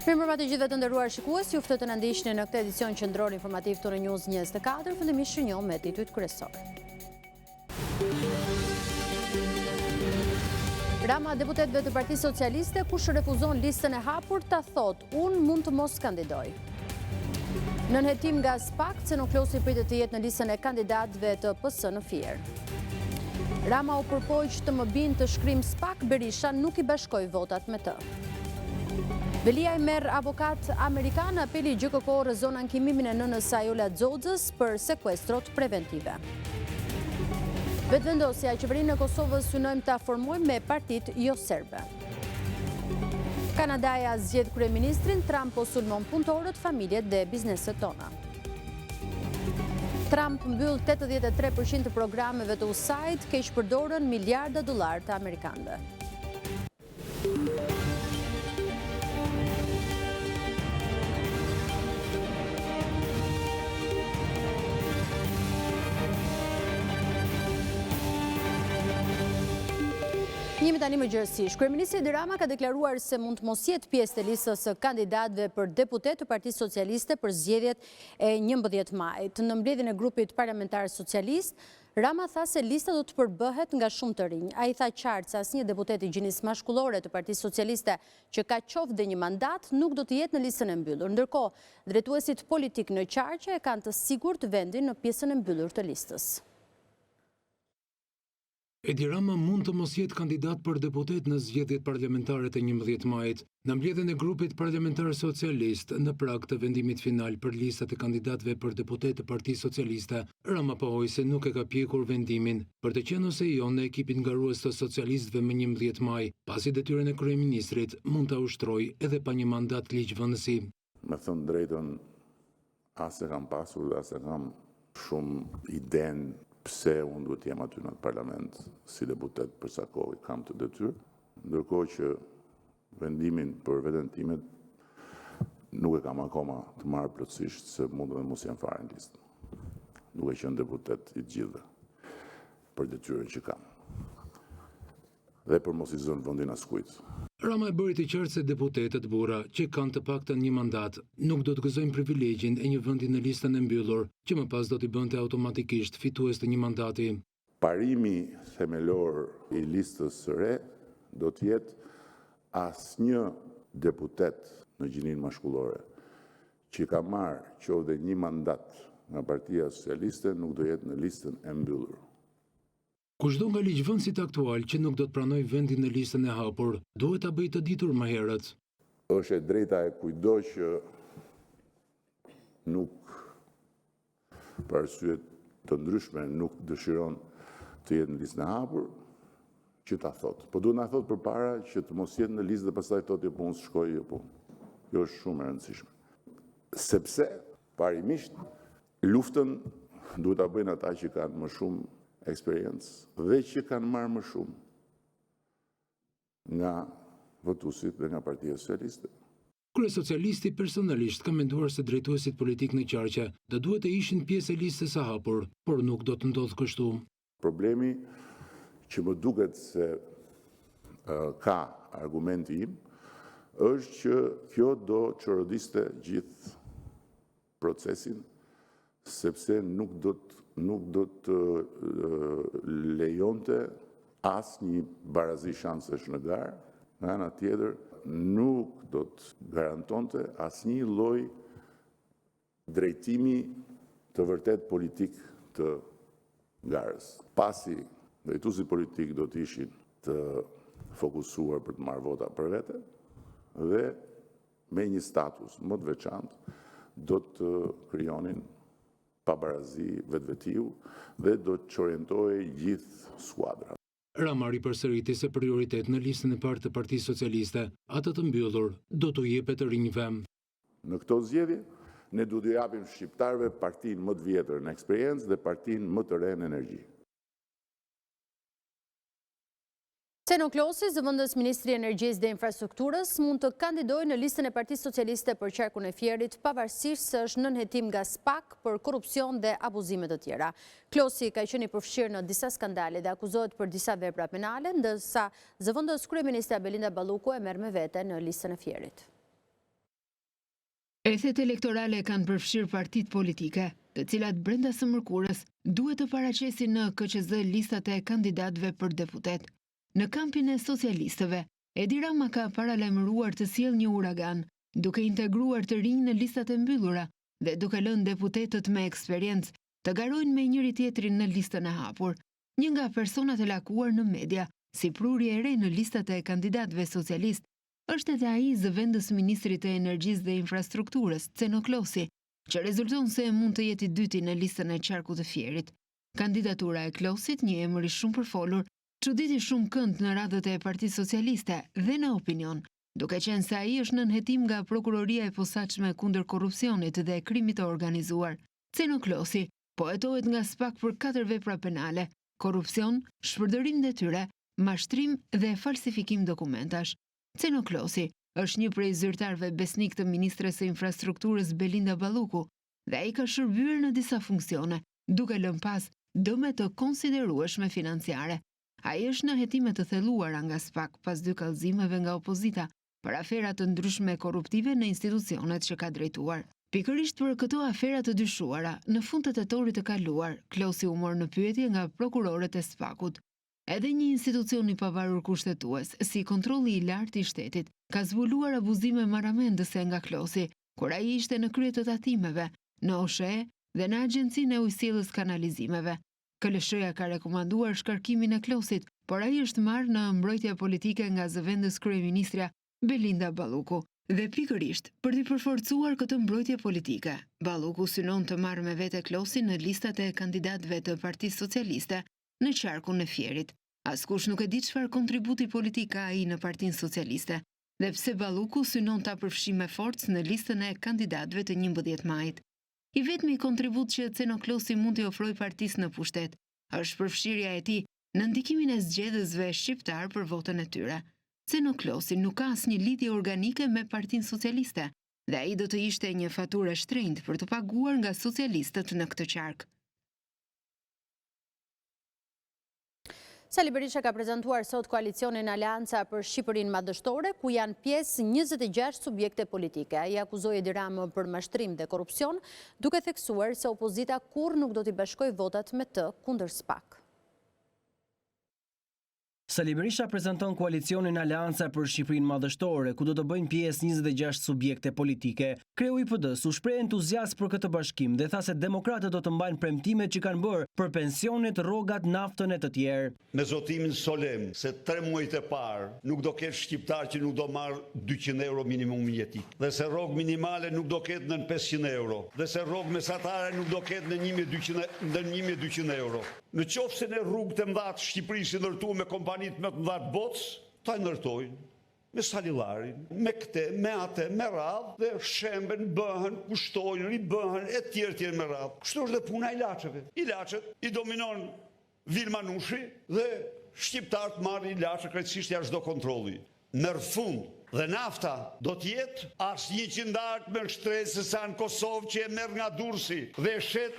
Mirëmbrëma të gjithëve të nderuar shikues, ju ftoj të na ndiqni në këtë edicion qendror informativ të News 24, fillimisht shënjom me titujt kryesor. Rama deputetëve të Partisë Socialiste kush refuzon listën e hapur ta thot, unë mund të mos kandidoj. Nën hetim nga SPAK, Cenoklosi pritet të jetë në listën e kandidatëve të PS në Fier. Rama u përpoq të më binë të shkrim SPAK, Berisha nuk i bashkoi votat me të. Velia i merr avokat amerikan, apeli GKK rrezon ankimimin e nënës Ajola Xoxhës për sekuestrot preventive. Vetëvendosja e qeverinë e Kosovës synojmë ta formojmë me partitë jo serbe. Kanadaja zgjedh kryeministrin, Trump po sulmon punëtorët, familjet dhe bizneset tona. Trump mbyll 83% të programeve të USAID, keq përdorën miliarda dollar të amerikanëve. Jemi tani më gjërësish. Kryeministri Edi Rama ka deklaruar se mund të mos jetë pjesë të listës së kandidatëve për deputet të Partisë Socialiste për zgjedhjet e 11 majit. Në mbledhjen e grupit parlamentar socialist, Rama tha se lista do të përbëhet nga shumë të rinj. Ai tha qartë se asnjë deputet i gjinisë mashkullore të Partisë Socialiste që ka qoftë dhe një mandat nuk do të jetë në listën e mbyllur. Ndërkohë, drejtuesit politik në Qarqe kanë të sigurt vendin në pjesën e mbyllur të listës. Edi Rama mund të mos jetë kandidat për deputet në zgjedhjet parlamentare të 11 majit. Në mbledhjen e grupit parlamentar socialist në prag të vendimit final për listat e kandidatëve për deputet të Partisë Socialiste, Rama pohoi se nuk e ka pjekur vendimin për të qenë ose jo në ekipin ngarues të socialistëve më 11 maj, pasi detyrën e kryeministrit mund ta ushtrojë edhe pa një mandat ligjvënësi. Me thënë drejtën, as e kam pasur dhe as e kam shumë iden pse unë duhet jem aty në parlament si deputet për sa kohë kam të detyrë, ndërkohë që vendimin për veten time nuk e kam akoma të marrë plotësisht se mund dhe mos jem fare në listë. Duke qenë deputet i gjithëve për detyrën që kam. Dhe për mos i zënë vendin askujt. Rama e bëri të qartë se deputetët burra që kanë të paktën një mandat nuk do të gëzojnë privilegjin e një vendi në listën e mbyllur, që më pas do t'i bënte automatikisht fitues të një mandati. Parimi themelor i listës së re do të jetë asnjë deputet në gjininë mashkullore që ka marrë qoftë një mandat nga Partia Socialiste nuk do jetë në listën e mbyllur. Kushdo nga ligjvënësit aktual që nuk do të pranoj vendin në listën e hapur, duhet ta bëjë të ditur më herët. Është e drejta e kujdo që nuk, për arsye të ndryshme, nuk dëshiron të jetë në listën e hapur, që ta thotë. Po duhet na thotë përpara që të mos jetë në listë dhe pastaj thotë jo po unë shkoj jo po. Jo është shumë e rëndësishme. Sepse parimisht luftën duhet ta bëjnë ata që kanë më shumë eksperiencë dhe që kanë marrë më shumë nga votuesit dhe nga Partia Socialiste. Kryesocialisti personalisht ka menduar se drejtuesit politik në Qarqe do duhet të ishin pjesë e listës së hapur, por nuk do të ndodhë kështu. Problemi që më duket se ka argumenti im është që kjo do çorodiste gjithë procesin, sepse nuk do të lejonte asnjë barazi shansesh në garë, nga ana tjetër nuk do të garantonte asnjë lloj drejtimi të vërtet politik të garës. Pasi drejtuesit politik do të ishin të fokusuar për të marrë vota për vete dhe me një status më të veçantë do të krijonin pabarazi vetvetiu dhe do të orientojë gjithë skuadra. Rama ripërsëriti se prioritet në listën e parë të Partisë Socialiste, atë të mbyllur, do t'u jepet rinjve. Në këto zgjedhje, ne duhet t'i japim shqiptarëve partinë më të vjetër në eksperiencë dhe partinë më të re në energji. Cenoklosi, zëvendës Ministri i Energjisë dhe Infrastrukturës, mund të kandidojë në listën e Partisë Socialiste për qarkun e Fierit, pavarësisht se është nën hetim nga SPAK për korrupsion dhe abuzime të tjera. Klosi ka qenë i përfshirë në disa skandale dhe akuzohet për disa vepra penale, ndërsa zëvendës kryeministra Belinda Balluku e merr me vete në listën e Fierit. Ethet elektorale kanë përfshirë partitë politike, të cilat brenda së mërkurës duhet të paraqesin në KQZ listat e kandidatëve për deputet. Në kampin e socialistëve, Edi Rama ka paralajmëruar të sjellë një uragan, duke integruar të rinj në listat e mbyllura dhe duke lënë deputetët me eksperiencë të garojnë me njëri tjetrin në listën e hapur. Një nga personat e lakuar në media, si pruri e re në listat e kandidatëve socialist, është edhe ai zëvendës ministrit të energjisë dhe infrastrukturës, Ceno Klosi, që rezulton se mund të jetë i dyti në listën e qarkut të Fierit. Kandidatura e Klosit, një emër i shumë përfolur, çuditi shumë kënd në radhët e Partisë Socialiste dhe në opinion, duke qenë se ai është nën hetim nga prokuroria e posaçme kundër korrupsionit dhe krimit të organizuar. Ceno Klosi po hetohet nga SPAK për 4 vepra penale: korrupsion, shpërdorim detyre, mashtrim dhe falsifikim dokumentash. Ceno Klosi është një prej zyrtarëve besnik të ministres së infrastrukturës Belinda Balluku dhe ai ka shërbyer në disa funksione, duke lënë pas dëme të konsiderueshme financiare. Ai është në hetime të thelluara nga SPAK pas 2 kallëzimeve nga opozita për afera të ndryshme korruptive në institucionet që ka drejtuar. Pikërisht për këto afera të dyshuara, në fund të tetorit të kaluar, Klosi u mor në pyetje nga prokurorët e SPAK-ut. Edhe një institucion i pavarur kushtetues, si kontrolli i lartë i shtetit, ka zbuluar abuzime marramendëse nga Klosi, kur ai ishte në krye të tatimeve, në OSHE dhe në Agjencinë e Ujësillës Kanalizimeve. KLSH-ja ka rekomanduar shkarkimin e Klosit, por ai është marrë në mbrojtje politike nga zëvendës kryeministra Belinda Balluku. Dhe pikërisht, për t'i përforcuar këtë mbrojtje politike, Balluku synon të marrë me vete Klosin në listat e kandidatëve të Partisë Socialiste në qarkun e Fierit. Askush nuk e di çfarë kontributi politik ka ai në Partinë Socialiste, dhe pse Balluku synon ta përfshijë me forcë në listën e kandidatëve të 11 majit. I vetmi kontribut që Ceno Klosi mund t'i ofrojë partisë në pushtet është përfshirja e tij në ndikimin e zgjedhësve shqiptar për votën e tyre. Ceno Klosi nuk ka asnjë lidhje organike me Partinë Socialiste dhe ai do të ishte një faturë e shtrenjtë për të paguar nga socialistët në këtë qark. Sali Berisha ka prezantuar sot koalicionin Aleanca për Shqipërinë Madhështore, ku janë pjesë 26 subjekte politike. Ai akuzoi Edi Ramën për mashtrim dhe korrupsion, duke theksuar se opozita kurrë nuk do t'i bashkojë votat me të kundër SPAK. Sali Berisha prezanton koalicionin Aleanca për Shqipërinë Madhështore, ku do të bëjnë pjesë 26 subjekte politike. Kreu i PD-s u shpreh entuziast për këtë bashkim dhe tha se demokratët do të mbajnë premtimet që kanë bërë për pensionet, rrogat, naftën e të tjerë. Me zotimin solem se 3 muajt e parë nuk do ketë shqiptar që nuk do marrë 200 euro minimum jetik, dhe se rrogë minimale nuk do ketë në 500 euro, dhe se rrogë mesatare nuk do ketë në 1200 euro. Në qoftë se në rrugë të mëdha Shqipërisë i ndërtuar me kompanitë më të mëdha të botës, ta ndërtojnë me salillarin, me këte, me atë, me radhë, dhe shemben, bëhen, kushtojnë, ribëhen, e tjerë me radhë. Kështu është dhe puna ilaçeve. Ilaçet i dominon Vilmanushi dhe shqiptarët marrin ilaçe krejtësisht jashtë çdo kontrolli. Në fund dhe nafta do t'jetë as 100 darkë me shtresë sa në Kosovë që e merr nga Durrësi dhe shet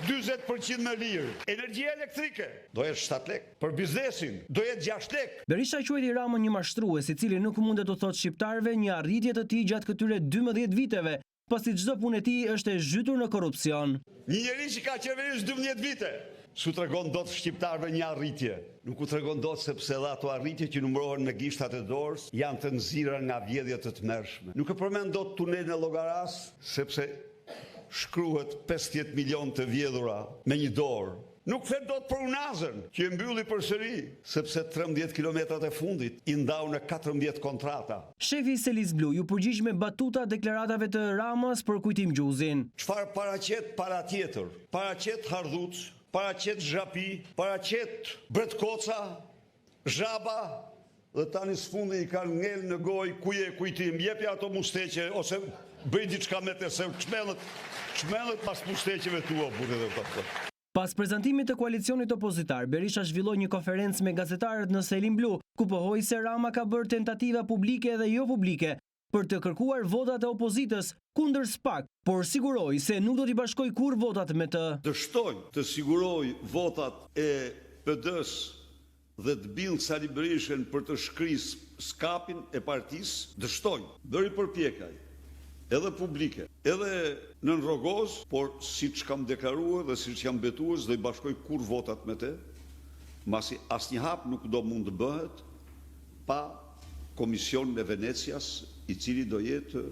40% më lirë. Energjia elektrike do jetë 7 lekë, për biznesin do jetë 6 lekë. Berisha quajti Ramën një mashtrues, i cili nuk mundet të thotë shqiptarëve një arritje të tij gjatë këtyre 12 viteve, pasi çdo punë e tij është e zhytur në korrupsion. Një njerëz që ka qeverisë 12 vite, s'u tregon dot shqiptarëve një arritje. Nuk u tregon dot sepse edhe ato arritje që numërohen me gishtat e dorës janë të nxirra nga vjedhje të tmerrshme. Nuk e përmend dot tunelin e Llogaras, sepse shkruhet 50 milion të vjedhura me një dorë. Nuk flet dot për Unazën, që e mbylli përsëri, sepse 13 kilometrat e fundit i ndau në 14 kontrata. Shefi i Selis Blu ju përgjigj me batuta deklaratave të Ramës për Kujtim Gjuzin. Çfarë paraqet para tjetër? Paraqet Hardhuc, paraqet Zhapi, paraqet Bretkoca, Zhaba, dhe tani sfundi i kanë ngel në gojë ku je Kujtim, jepi ato musteqe ose bëj diçka me të se çmellet pas musteqeve tua burrë dhe këto. Pas prezantimit të koalicionit opozitar, Berisha zhvilloi një konferencë me gazetarët në Selin Blu, ku pohoi se Rama ka bërë tentativa publike dhe jo publike për të kërkuar votat e opozitës kundër SPAK, por siguroi se nuk do t'i bashkojë kurrë votat me të. Dështoj të siguroj votat e PD-s dhe të bind Sali Berishën për të shkrisë skapin e partisë, dështoj, bëri përpjekaj. edhe publike, edhe në Rogozë, por siç kam deklaruar dhe siç jam betuar, s'do i bashkoj kur votat me te, masi asnjë hap nuk do mund të bëhet pa Komisionin e Venecias, i cili do jetë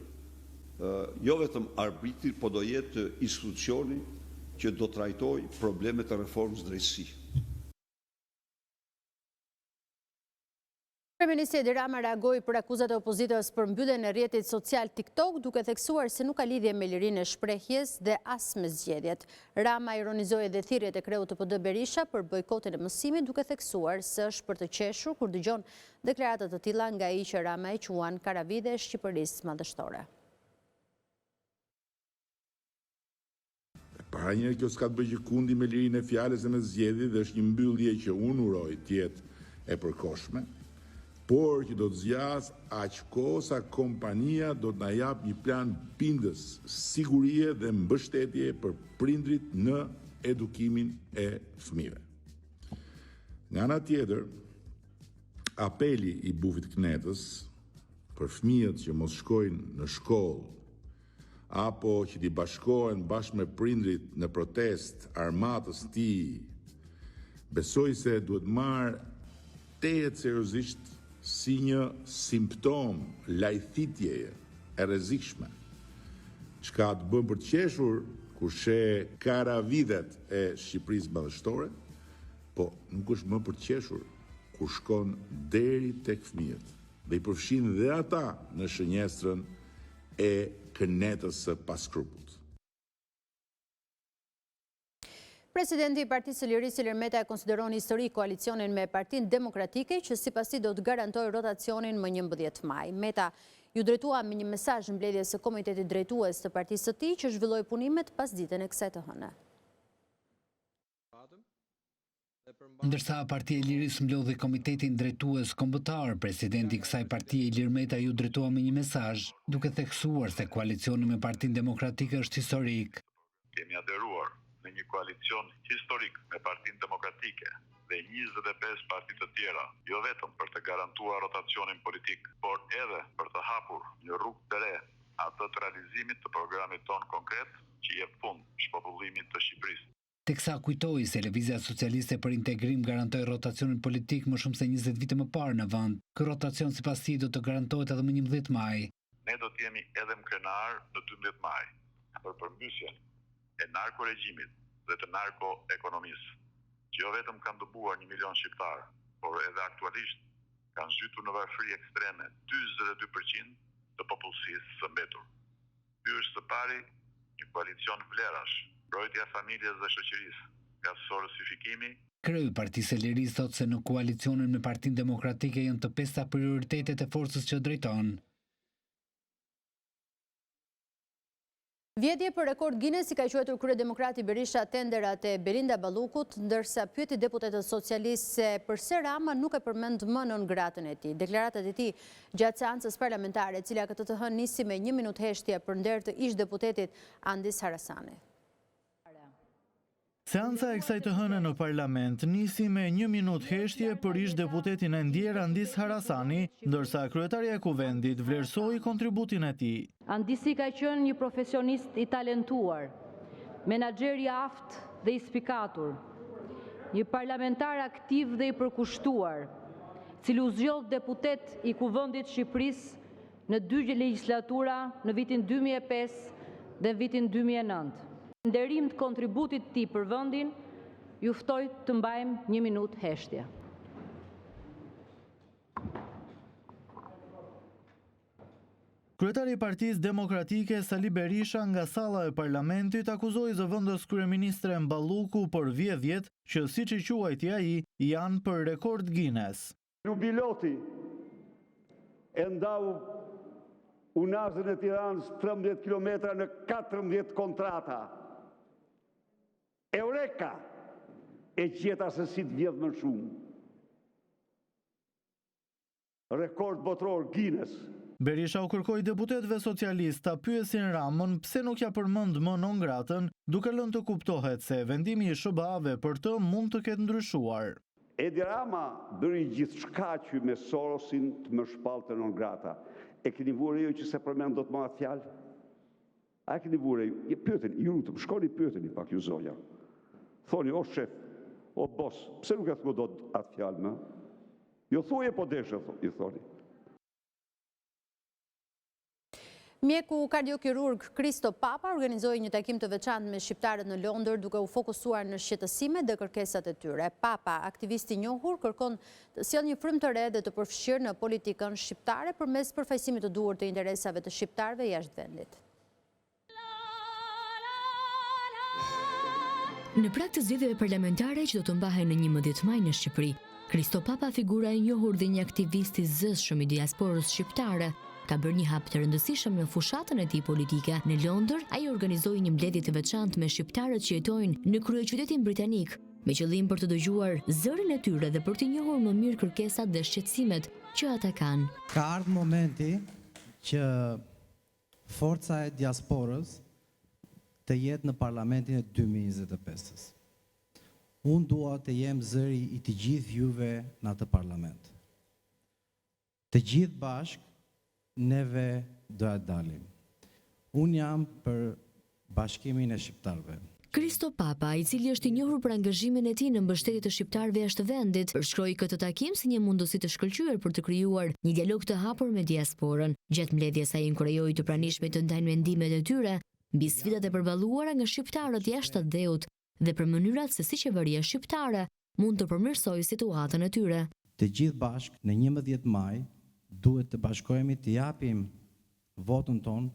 jo vetëm arbitri, po do jetë institucioni që do trajtoj problemet e reformës drejtësi. Kryeministri Edi Rama reagoi për akuzat e opozitës për mbylljen e rrjetit social TikTok, duke theksuar se nuk ka lidhje me lirinë e shprehjes dhe as me zgjedhjet. Rama ironizoi edhe thirrjet e kreut të PD Berisha për bojkotin e mësimit, duke theksuar se është për të qeshur kur dëgjon deklarata të tilla nga ai që Rama e quan karavide e Shqipërisë madhështore. Para njëherë kjo s'ka të bëjë gjikundi me lirinë e fjalës e me zgjedhjet dhe është një mbyllje që unë uroj të jetë e përkohshme, por që do të zgjas aq kohë sa kompania do të na jap një plan bindës, sigurie dhe mbështetje për prindrit në edukimin e fëmijëve. Nga ana tjetër, apeli i bufit Knetës për fëmijët që mos shkojnë në shkollë apo që t'i bashkohen bashkë me prindrit në protest armatës tij, besoj se duhet marrë tejet seriozisht si një simptom lajthitjeje e rrezikshme, çka të bën për të qeshur kur sheh karavidet e Shqipërisë madhështore, po nuk është më për të qeshur kur shkon deri tek fëmijët dhe i përfshin dhe ata në shënjestrën e kënetës së paskrupull. Presidenti i Partisë së Lirisë Ilir Meta e konsideron historik koalicionin me Partinë Demokratike që sipas tij do të garantojë rotacionin më 11 maj. Meta ju drejtua me një mesazh mbledhjes së Komitetit Drejtues të partisë së tij që zhvilloi punimet pas ditën e kësaj të hënë. Ndërsa Partia e Lirisë mblodhi Komitetin Drejtues Kombëtar, presidenti i kësaj partie Ilir Meta ju drejtua me një mesazh, duke theksuar se koalicioni me Partinë Demokratike është historik. Kemi aderuar në një koalicion historik me Partinë Demokratike dhe 25 parti të tjera, jo vetëm për të garantuar rotacionin politik, por edhe për të hapur një rrugë të re atë të realizimit të programit ton konkret që jep fund shpopullimit të Shqipërisë. Teksa kujtoi se Lëvizja Socialiste për Integrim garantoi rotacionin politik më shumë se 20 vite më parë në vend. Ky rotacion sipas tij do të garantohet edhe më 11 maj. Ne do të jemi edhe më krenar në 12 maj për përmbysjen e narkoregjimit dhe të narkoekonomisë, që jo vetëm kanë dëbuar 1 milion shqiptar, por edhe aktualisht kanë zhytur në varfëri ekstreme 42% të popullsisë së mbetur. Ky është së pari një koalicion vlerash, mbrojtja e familjes dhe shoqërisë, nga sorosifikimi. Kreu i Partisë së Lirisë thotë se në koalicionin me Partinë Demokratike janë të pesta prioritetet e forcës që drejton. Vjedhje për rekord Guinness i ka quajtur kryedemokrati Berisha tenderat e Belinda Ballukut, ndërsa pyeti deputetët socialistë se pse Rama nuk e përmend më non gratën e tij. Deklaratat e tij gjatë seancës parlamentare, e cila këtë të hënë nisi me 1 minutë heshtje për nder të ish deputetit Andis Harasani. Seanca e kësaj të hënë në parlament nisi me 1 minutë heshtje për ish deputetin e ndjer Andis Harasani, ndërsa kryetaria e kuvendit vlerësoi kontributin e tij. Andisi ka qenë një profesionist i talentuar, menaxher i aftë dhe i spikatur, një parlamentar aktiv dhe i përkushtuar, cili u zgjodh deputet i Kuvendit Shqipërisë në 2 legjislatura, në vitin 2005 dhe vitin 2009. Nderim të kontributit të tij për vendin, ju ftoj të mbajmë 1 minutë heshtje. Kryetari i Partisë Demokratike Sali Berisha nga salla e parlamentit akuzoi zëvendës kryeministren Balluku për vjedhjet që, siç i quajti ai, janë për rekord Guinness. Jubiloti e ndau Unazën e Tiranës 13 kilometra në 14 kontrata. Eureka! E gjeta se si të vjedh më shumë. Rekord botror Guinness. Berisha u kërkoi deputetëve socialistë ta pyesin Ramën pse nuk ja përmend më non gratën, duke lënë të kuptohet se vendimi i SBA-ve për të mund të ketë ndryshuar. Edi Rama bëri gjithçka që me Sorosin të më shpallte non grata. E keni vurë ju që se përmend do të marrë fjalë? A keni vure, pyeteni, ju lutëm, shkoni pyeteni pak ju zonja. Thoni, o shef, o bos, pse nuk e thua do atë fjalë më? Jo thuje po deshe, i thoni. Mjeku kardiokirurg Kristo Papa organizoi një takim të veçantë me shqiptarët në Londër duke u fokusuar në shqetësimet dhe kërkesat e tyre. Papa, aktivisti i njohur, kërkon të sjellë një frymë të re dhe të përfshirë në politikën shqiptare përmes përfaqësimit të duhur të interesave të shqiptarëve jashtë vendit. Në prag të zgjedhjeve parlamentare që do të mbahen në 11 maj në Shqipëri, Kristo Papa, figura e njohur dhe një aktivist i zëshëm i diasporës shqiptare, ka bërë një hap të rëndësishëm në fushatën e tij politike. Në Londër, ai organizoi një mbledhje të veçantë me shqiptarët që jetojnë në kryeqytetin britanik, me qëllim për të dëgjuar zërin e tyre dhe për të njohur më mirë kërkesat dhe shqetësimet që ata kanë. Ka ardhur momenti që forca e diasporës të jetë në parlamentin e 2025-ës. Unë dua të jem zëri i të gjithë juve në atë parlament. Të gjithë bashkë neve do të dalim. Unë jam për bashkimin e shqiptarëve. Kristo Papa, i cili është i njohur për angazhimin e tij në mbështetje të shqiptarëve jashtë vendit, përshkroi këtë takim si një mundësi të shkëlqyer për të krijuar një dialog të hapur me diasporën. Gjatë mbledhjes ai inkurajoi të pranishmit të ndajnë mendimet e tyre mbi sfidat e përballuara nga shqiptarët jashtë atë dheut dhe për mënyrat se si qeveria shqiptare mund të përmirësojë situatën e tyre. Të gjithë bashkë në 11 maj duhet të bashkohemi të japim votën tonë,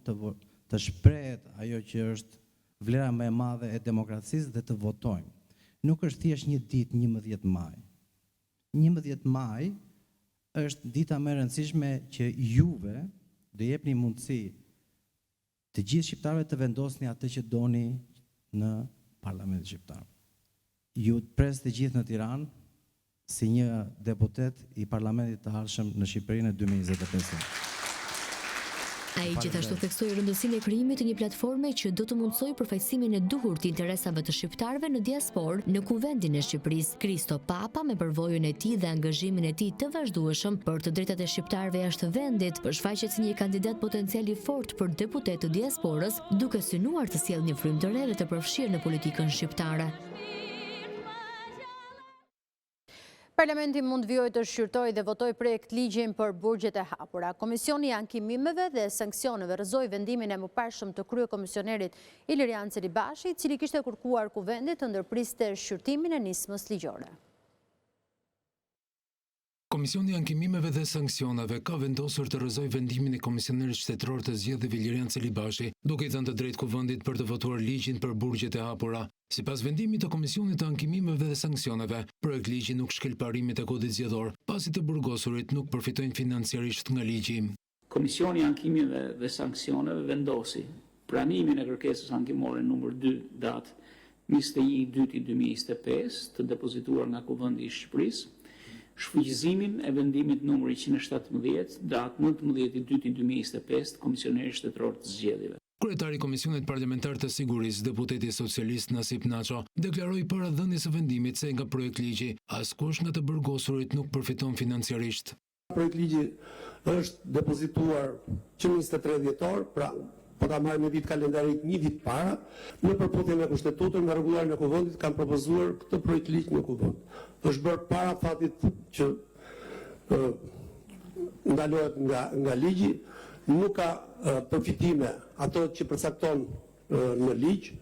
të shprehet ajo që është vlera më e madhe e demokracisë dhe të votojmë. Nuk është thjesht një ditë 11 maj. 11 maj është dita më e rëndësishme që juve do jepni mundësi të gjithë shqiptarëve të vendosni atë që doni në Parlamentin shqiptar. Ju pres të gjithë në Tiranë si një deputet i Parlamentit të ardhshëm në Shqipërinë e 2025. Ai gjithashtu theksoi rëndësinë e krijimit të një platforme që do të mundsojë përfaqësimin e duhur të interesave të shqiptarëve në diasporë në Kuvendin e Shqipërisë. Kristo Papa, me përvojën e tij dhe angazhimin e tij të vazhdueshëm për të drejtat e shqiptarëve jashtë vendit, përshfaqet si një kandidat potencial i fortë për deputet të diasporës, duke synuar të sjellë një frymë të re dhe të përfshirë në politikën shqiptare. Parlamenti mund vijojë të shqyrtojë dhe votojë projekt ligjin për burgjet e hapura. Komisioni i ankimimeve dhe sanksioneve rrëzoi vendimin e mëparshëm të kryekomisionerit Ilirian Celibashi, i cili kishte kërkuar Kuvendit të ndërpriste shqyrtimin e nismës ligjore. Komisioni i ankimimeve dhe sanksioneve ka vendosur të rrëzojë vendimin e komisionerit shtetëror të zgjedhjeve Ilirian Celibashi, duke i dhënë të drejtë Kuvendit për të votuar ligjin për burgjet e hapura. Sipas vendimit të Komisionit të ankimimeve dhe sanksioneve, projekt ligji nuk shkel parimet e kodit zgjedhor, pasi të burgosurit nuk përfitojnë financiarisht nga ligji. Komisioni i ankimimeve dhe sanksioneve vendosi pranimin e kërkesës ankimore numër 2 datë 21/2/2025 të depozituar nga Kuvendi i Shqipërisë, shfrytëzimin e vendimit numër 117 datë 19/2/2025 të Komisionerit Shtetëror të Zgjedhjeve. Kryetari i Komisionit Parlamentar të Sigurisë, deputeti socialist Nasip Naço, deklaroi para dhënies së vendimit se nga projekt ligji askush nga të burgosurit nuk përfiton financiarisht. Projekt ligji është depozituar që 23 dhjetor, pra po ta marrim me vit kalendarik një vit para, në përputhje me kushtetutën nga rregullarin e Kuvendit kanë propozuar këtë projekt ligj në Kuvend. Është bërë para fatit që ndalohet nga ligji, nuk ka përfitime ato që përcakton në ligj.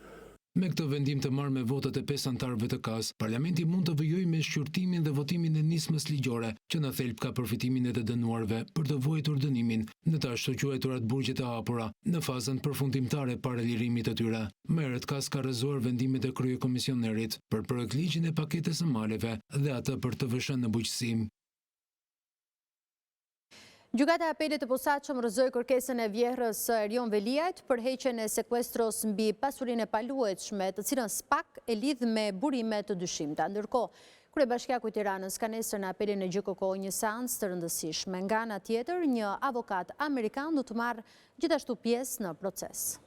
Me këtë vendim të marrë me votat e 5 antarëve të KAS, Parlamenti mund të vijojë me shqyrtimin dhe votimin e nismës ligjore, që në thelb ka përfitimin e të dënuarve për të vuajtur dënimin në të ashtu quajturat burgjet e hapura në fazën përfundimtare para lirimit të tyre. Më herët KAS ka rrëzuar vendimet e kryekomisionerit për projekt ligjin e paketës së maleve dhe atë për TVSH në bujqësi. Gjykata e Apelit të Posaçëm rrëzoi kërkesën e vjehrës Erion Veliajt për heqjen e sekuestros mbi pasurinë e paluajtshme, të cilën SPAK e lidh me burime të dyshimta. Ndërkohë, Kryebashkiaku i Tiranës ka nesër në Apelin e GJKK një seancë të rëndësishme. Nga ana tjetër, një avokat amerikan do të marrë gjithashtu pjesë në proces.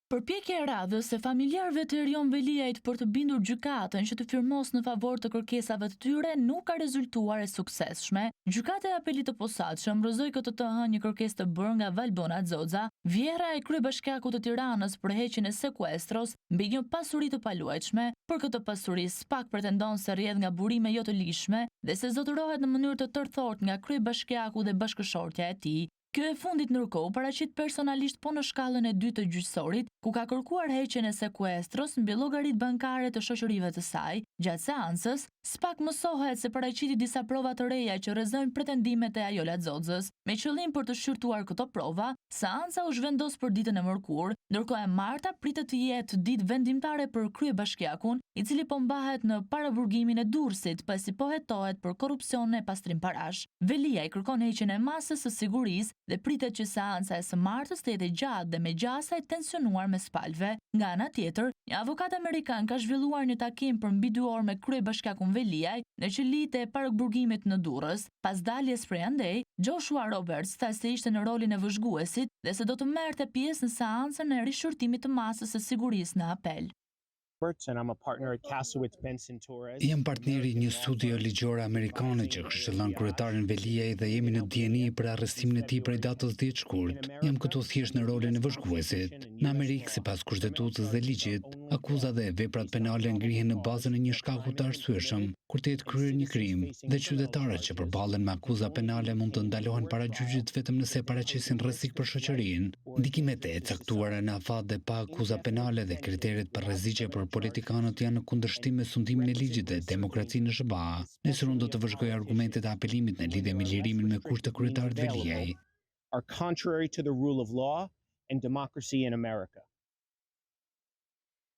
Përpjekja e radhës e familjarëve të Erion Veliajt për të bindur gjykatën që të firmos në favor të kërkesave të tyre nuk ka rezultuar e suksesshme. Gjykata e apelit të posaçëm rozoi këtë të hënë një kërkesë të bërë nga Valbona Xoxa, vjera e kryebashkiakut të Tiranës për heqjen e sekuestros mbi një pasuri të paluajtshme. Për këtë pasuri SPAK pretendon se rrjedh nga burime jo të lishme dhe se zotërohet në mënyrë të tërthort nga kryebashkiaku dhe bashkëshortja e tij. Kjo e fundit ndërkohë paraqit personalisht po në shkallën e dytë të gjyqësorit, ku ka kërkuar heqjen e sekuestros mbi llogaritë bankare të shoqërive të saj. Gjatë seancës, SPAK mësohet se paraqiti disa prova të reja që rrezojnë pretendimet e Ajola Xoxës. Me qëllim për të shqyrtuar këto prova, seanca u zhvendos për ditën e mërkurë, ndërkohë e marta pritet të jetë ditë vendimtare për kryebashkiakun, i cili po mbahet në paraburgimin e Durrësit pasi po hetohet për korrupsion e pastrim parash. Veliaj kërkon heqjen e masës së sigurisë dhe pritet që seanca e së martës të jetë gjatë dhe me gjasa e tensionuar mes palëve. Nga ana tjetër, një avokat amerikan ka zhvilluar një takim për mbi 2 orë me kryebashkiakun Veliaj në qelitë e paraburgimit në Durrës. Pas daljes prej andej, Joshua Roberts tha se ishte në rolin e vëzhguesit dhe se do të merrte pjesë në seancën e rishqyrtimit të masës së sigurisë në apel. Jam partneri i një studio ligjore amerikane që këshillon kryetarin Veliaj dhe jemi në dieni për arrestimin e tij prej datës 10 shkurt. Jam këtu thjesht në rolin e vëzhguesit. Në Amerikë, sipas kushtetutës dhe ligjit, akuzat dhe veprat penale ngrihen në bazën e një shkaku të arsyeshëm kur të jetë kryer një krim, dhe qytetarët që përballen me akuza penale mund të ndalohen para gjyqit vetëm nëse paraqesin rrezik për shoqërinë. Ndikimet e caktuara në afat dhe pa akuza penale dhe kriteret për rreziqe për politikanët janë në kundërshtim me sundimin e ligjit dhe demokracinë në SBA. Nesër unë do të vëzhgoj argumentet e apelimit në lidhje me lirimin me kusht të kryetarit Veliaj. Are contrary to the rule of law and democracy in America.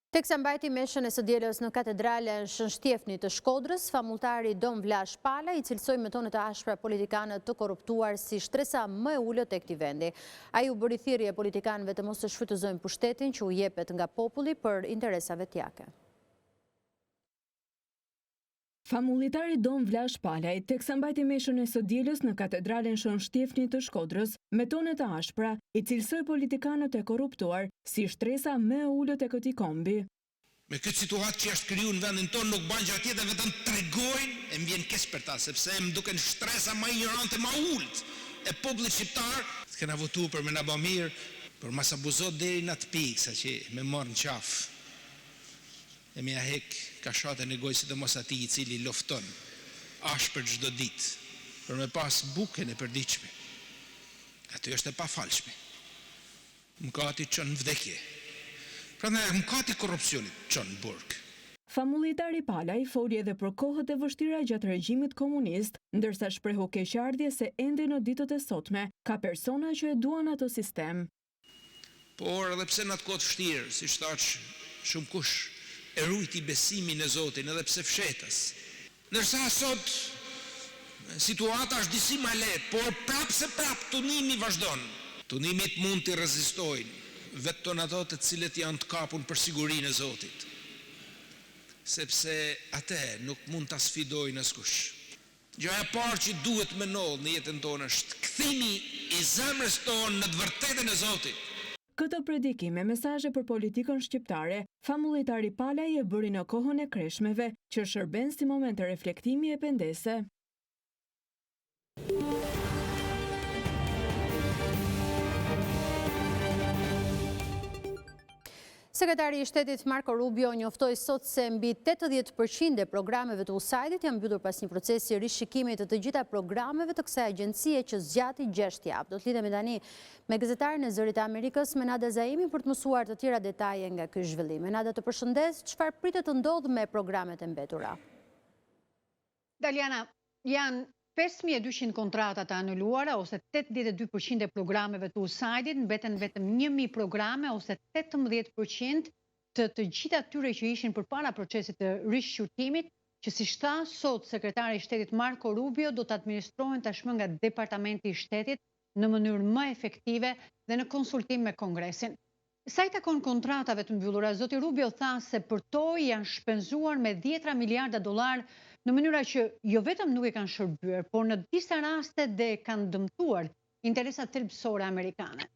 Teksa mbajti meshën e së dielës në katedralen Shën Shtjefni të Shkodrës, famultari Dom Vlash Pala i cilësoi me tone të ashpra politikanët të korruptuar si shtresa më e ulët e këtij vendi. Ai u bëri thirrje politikanëve të mos të shfrytëzojnë pushtetin që u jepet nga populli për interesa vetjake. Famultari Dom Vlash Palaj, teksa mbajti meshën e së dielës në katedralen Shën Shtjefni të Shkodrës, me tone të ashpra, i cilësoi politikanët e korruptuar si shtresa më e ulët e këtij kombi. Me këtë situatë që është kriju në vendin tonë nuk bën gjë tjetër vetëm tregojnë e mbien keq për ta, sepse më duken shtresa më ignorante, më ulët e popullit shqiptar. Kena votuar për me na bë mirë, por mas abuzot deri në atë pikë sa që më morën qafë. E mja hek ka shate në gojë sidomos atij i cili lofton ashpër çdo ditë për me pas bukën e përdiqme. Aty është e pafalshme. Mëkati çon në vdekje. Prandaj mëkati i korrupsionit çon në burg. Famultari Palaj foli edhe për kohët e vështira gjatë regjimit komunist, ndërsa shprehu keqardhje se ende në ditët e sotme ka persona që e duan atë sistem. Por edhe pse në atë kohë të vështirë, siç thash, shumë kush e rujti besimin e Zotin edhe pse fshetas. Ndërsa sot situata është disi më lehtë, por prap tunimi vazhdon. Tunimit mund të rezistojnë vetëm ato të cilët janë të kapur për sigurinë e Zotit. Sepse atë nuk mund ta sfidojnë askush. Gjëja e parë që duhet mendoll në jetën tonë është kthimi i zemrës tonë në të vërtetën e Zotit. Këtë predikim me mesazhe për politikën shqiptare, famultari Palaj e bëri në kohën e kreshmeve, që shërben si moment të reflektimi e pendese. Sekretari i Shtetit Marco Rubio njoftoi sot se mbi 80% e programeve të USAID-it janë mbyllur pas një procesi rishikimit të gjitha programeve të kësaj agjencie që zgjati 6 javë. Do të lidhemi tani me gazetaren e Zërit të Amerikës, Menada Zaimi, për të mësuar të tjera detaje nga ky zhvillim. Menada, të përshëndes, çfarë pritet të ndodhë me programet e mbetura? Daliana, janë 5200 kontrata të anuluara ose 82% e programeve të USAID-it, mbeten vetëm 1000 programe ose 18% të gjitha tyre që ishin përpara procesit të rishqyrtimit, që si tha sot sekretari i Shtetit Marco Rubio do të administrohen tashmë nga Departamenti i Shtetit në mënyrë më efektive dhe në konsultim me Kongresin. Sa i takon kontratave të mbyllura, zoti Rubio tha se për to janë shpenzuar me 10 miliarda dollar në mënyra që jo vetëm nuk e kanë shërbyer, por në disa raste dhe kanë dëmtuar interesat thelbësore amerikane.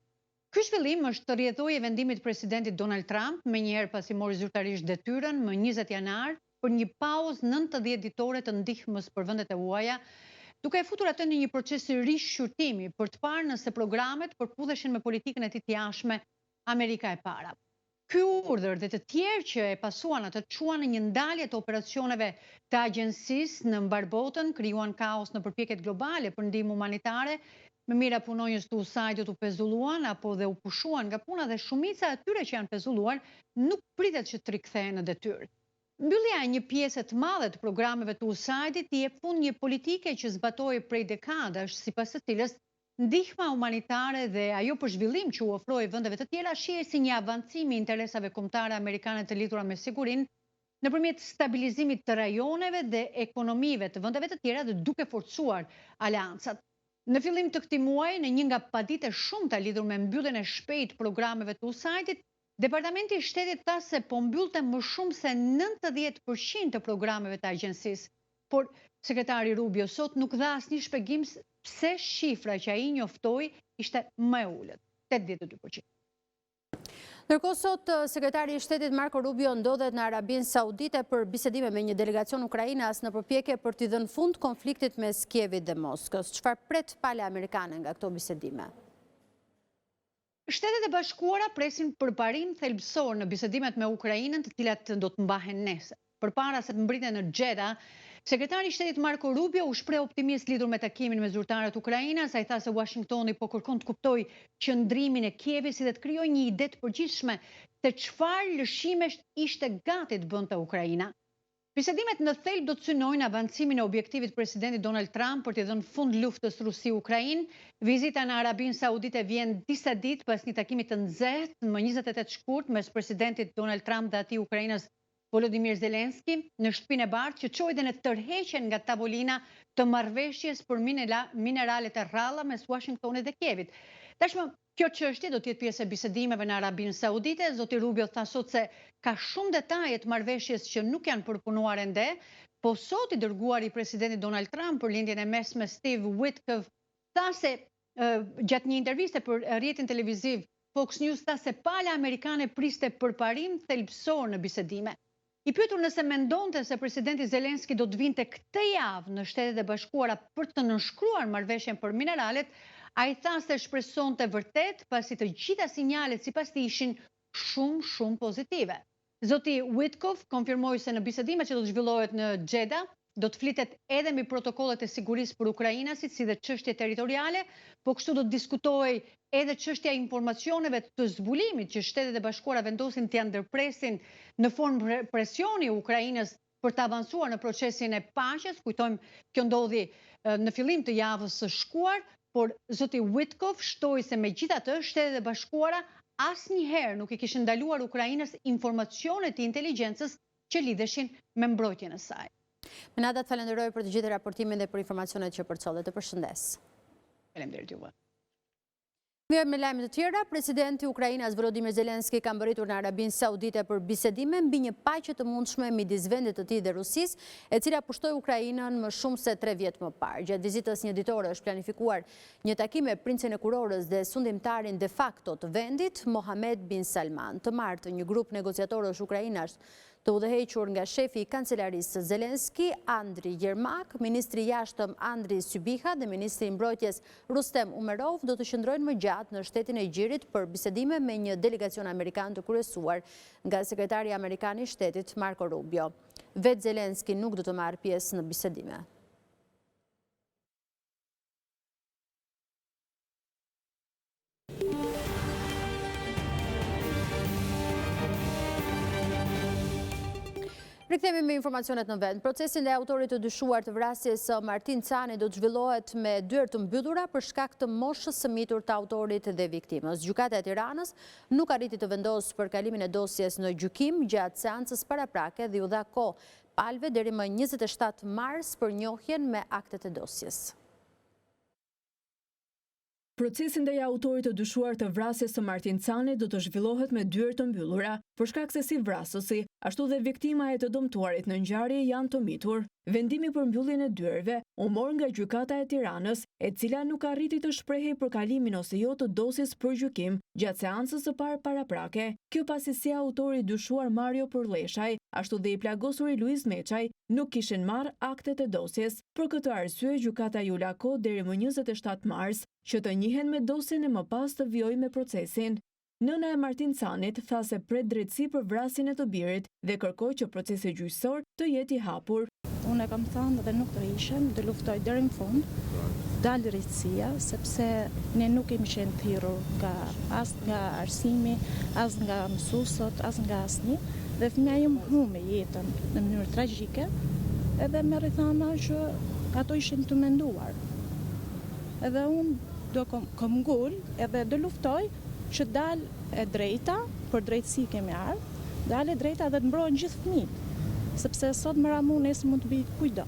Ky zhvillim është rrjedhoi e vendimit të presidentit Donald Trump, më njëherë pasi mori zyrtarisht detyrën më 20 janar për një pauzë 90 ditore të ndihmës për vendet e huaja, duke e futur atë në një proces rishqyrtimi për të parë nëse programet përpudheshin me politikën e tij të jashtme Amerika e para. Ky urdhër dhe të tjerë që e pasuan atë çuan në një ndalje të operacioneve të agjencisë në mbar botën, krijuan kaos në përpjekjet globale për ndihmë humanitare. Me mira punonjës të USAID-it u pezulluan apo dhe u pushuan nga puna dhe shumica e tyre që janë pezulluar nuk pritet që të rikthehen në detyrë. Mbyllja e një pjesë të madhe të programeve të USAID-it i jep fund një politike që zbatoi prej dekadash, sipas së cilës ndihma humanitare dhe ajo për zhvillim që u ofroi vendeve të tjera shihet si një avancim i interesave kombëtare amerikane të lidhura me sigurinë nëpërmjet stabilizimit të rajoneve dhe ekonomive të vendeve të tjera dhe duke forcuar aleancat. Në fillim të këtij muaji, në një nga paditë shumëta lidhur me mbylljen e shpejtë programeve të USAID-it, Departamenti i Shtetit tha se po mbyllte më shumë se 90% të programeve të agjencisë, por sekretari Rubio sot nuk dha asnjë shpjegim pse shifra që ai njoftoi ishte më e ulët, 82%. Ndërkohë sot, sekretari i Shtetit Marco Rubio ndodhet në Arabinë Saudite për bisedime me një delegacion ukrainas në përpjekje për t'i dhënë fund konfliktit mes Kievit dhe Moskës. Çfarë pret pale amerikane nga këto bisedime? Shtetet e Bashkuara presin përparim thelbësor në bisedimet me Ukrainën, të cilat do të mbahen nesër. Përpara se të mbriten në Xheda, sekretari i Shtetit Marco Rubio u shpreh optimist lidhur me takimin me zyrtarët ukrainas. Ai tha se Washingtoni po kërkon të kuptojë qëndrimin e Kievit si dhe të krijojë një ide të përgjithshme se çfarë lëshimesh ishte gati të bënte Ukraina. Bisedimet në thelb do të synojnë avancimin e objektivit të presidentit Donald Trump për t'i dhënë fund luftës Rusi-Ukrainë. Vizita në Arabinë Saudite vjen disa ditë pas një takimi të nxehtë më 28 shkurt mes presidentit Donald Trump dhe atij ukrainas Volodymyr Zelensky në Shtëpinë e Bardhë, që çoi dhe në tërheqjen nga tavolina të marrëveshjes për mineralet e rralla mes Washingtonit dhe Kievit. Tashmë, kjo çështje do të jetë pjesë e bisedimeve në Arabinë Saudite. Zoti Rubio tha sot se ka shumë detaje të marrëveshjes që nuk janë përpunuar ende, po sot i dërguari i presidentit Donald Trump për lindjen e mesme Steve Witkoff tha se gjatë një interviste për rrjetin televiziv Fox News tha se pala amerikane priste përparim thelbësor në bisedime. I pyetur nëse mendonte se presidenti Zelensky do të vinte këtë javë në Shtetet e Bashkuara për të nënshkruar marrëveshjen për mineralet, ai tha se shpresonte vërtet pasi të gjitha sinjalet sipas tij ishin shumë pozitive. Zoti Witkoff konfirmoi se në bisedimet që do të zhvillohet në Xheda do të flitet edhe mbi protokollet e sigurisë për ukrainasit si dhe çështje territoriale, po kështu do të diskutojë edhe çështja e informacioneve të zbulimit që Shtetet e Bashkuara vendosin të ndërpresin në formë presioni Ukrainës për të avancuar në procesin e paqes. Kujtojmë, kjo ndodhi në fillim të javës së shkuar, por zoti Witkoff shtoi se megjithatë Shtetet e Bashkuara asnjëherë nuk i kishin ndaluar Ukrainës informacione të inteligjencës që lidheshin me mbrojtjen e saj. Menada, të falenderoj për të gjithë raportimin dhe për informacionet që përcollet. Të përshëndes. Faleminderit juve. Mirë, me lajme të tjera, presidenti Ukrainas Volodymyr Zelensky ka mbërritur në Arabinë Saudite për bisedime mbi një paqe të mundshme midis vendit të tij dhe Rusisë, e cila pushtoi Ukrainën më shumë se 3 vjet më parë. Gjatë vizitës një ditore është planifikuar një takim me princin e kurorës dhe sundimtarin de facto të vendit, Mohammed bin Salman. Të martë, një grup negociatorësh ukrainash të udhëhequr nga shefi i kancelarisë Zelensky, Andriy Yermak, ministri i jashtëm Andriy Sybiha dhe ministri i mbrojtjes Rustem Umerov do të qëndrojnë më gjatë në shtetin e Gjirit për bisedime me një delegacion amerikan të kryesuar nga sekretari amerikan i shtetit Marco Rubio. Vetë Zelensky nuk do të marrë pjesë në bisedime. Rikthehemi me informacionet në vend. Procesi ndaj autorit të dyshuar të vrasjes së Martin Cani do të zhvillohet me dyert të mbyllura për shkak të moshës së mitur të autorit dhe viktimës. Gjykata e Tiranës nuk arriti të vendosë për kalimin e dosjes në gjykim gjatë seancës paraprake dhe u dha kohë palëve deri më 27 mars për njohjen me aktet e dosjes. Procesi ndaj autorit të dyshuar të vrasjes së Martin Cani do të zhvillohet me dyert të mbyllura, për shkak se si vrasësi, ashtu dhe viktima e të dëmtuarit në ngjarje janë të mitur. Vendimi për mbylljen e dyerve u mor nga gjykata e Tiranës, e cila nuk arriti të shprehej për kalimin ose jo të dosjes për gjykim gjatë seancës së parë paraprake. Kjo pasi si autori i dyshuar Mario Porlleshaj, ashtu dhe i plagosuri Luiz Meçaj, nuk kishin marrë aktet e dosjes. Për këtë arsye, gjykata ju la kohë deri më 27 mars që të njihen me dosjen e më pas të vijojë me procesin. Nëna e Martin Canit tha se pret drejtësi për vrasjen e të birit dhe kërkoi që procesi gjyqësor të jetë i hapur. Unë e kam thënë dhe nuk të ishem, dhe luftoj deri në fund, dalë drejtësia, sepse ne nuk kemi qenë thirrur as nga arsimi, as nga mësuesët, as nga asnjë, dhe fëmia im humbi jetën në mënyrë tragjike, edhe me rrethana që ato ishin të menduar. Edhe unë do kom ngul, edhe do luftoj që dalë e drejta, për drejtësi kemi ardhur, dalë e drejta dhe të mbrohen gjithë fëmijët, sepse sot më ramu nesër mund të bëjë kujdo.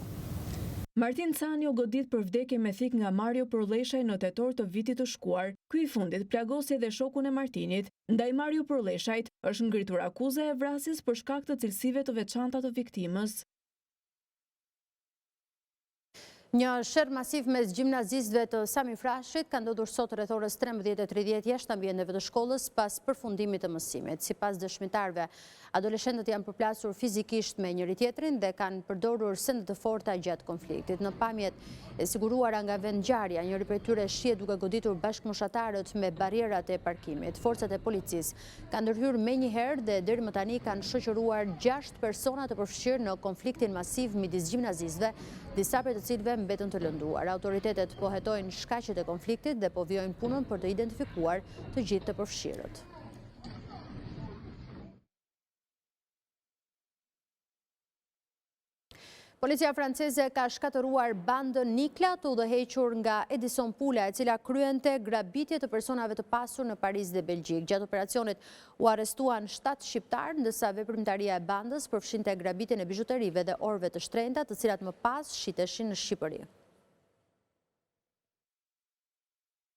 Martin Cani u godit për vdekje me thik nga Mario Porlleshaj në tetor të vitit të shkuar. Ky i fundit plagosi edhe shokun e Martinit. Ndaj Mario Porlleshajt është ngritur akuza e vrasjes për shkak të cilësive të veçanta të viktimës. Një sherr masiv mes gjimnazistëve të Sami Frashit ka ndodhur sot rreth orës 13:30 jashtë ambienteve të shkollës pas përfundimit të mësimit. Sipas dëshmitarëve, adoleshentët janë përplasur fizikisht me njëri tjetrin dhe kanë përdorur sende të forta gjatë konfliktit. Në pamjet e siguruara nga vendngjarja, njëri prej tyre shihet duke goditur bashkëmoshatarët me barierat e parkimit. Forcat e policisë kanë ndërhyrë menjëherë dhe deri më tani kanë shoqëruar 6 persona të përfshirë në konfliktin masiv midis gjimnazistëve, disa prej të cilëve mbetën të lënduar. Autoritetet po hetojnë shkaqet e konfliktit dhe po vijojnë punën për të identifikuar të gjithë të përfshirët. Policia franceze ka shkatëruar bandën Nikla të udhëhequr nga Edison Pula, e cila kryente grabitje të personave të pasur në Paris dhe Belgjik. Gjatë operacionit u arrestuan 7 shqiptarë, ndërsa veprimtaria e bandës përfshinte grabitjen e bijuterive dhe orëve të shtrenjta, të cilat më pas shiteshin në Shqipëri.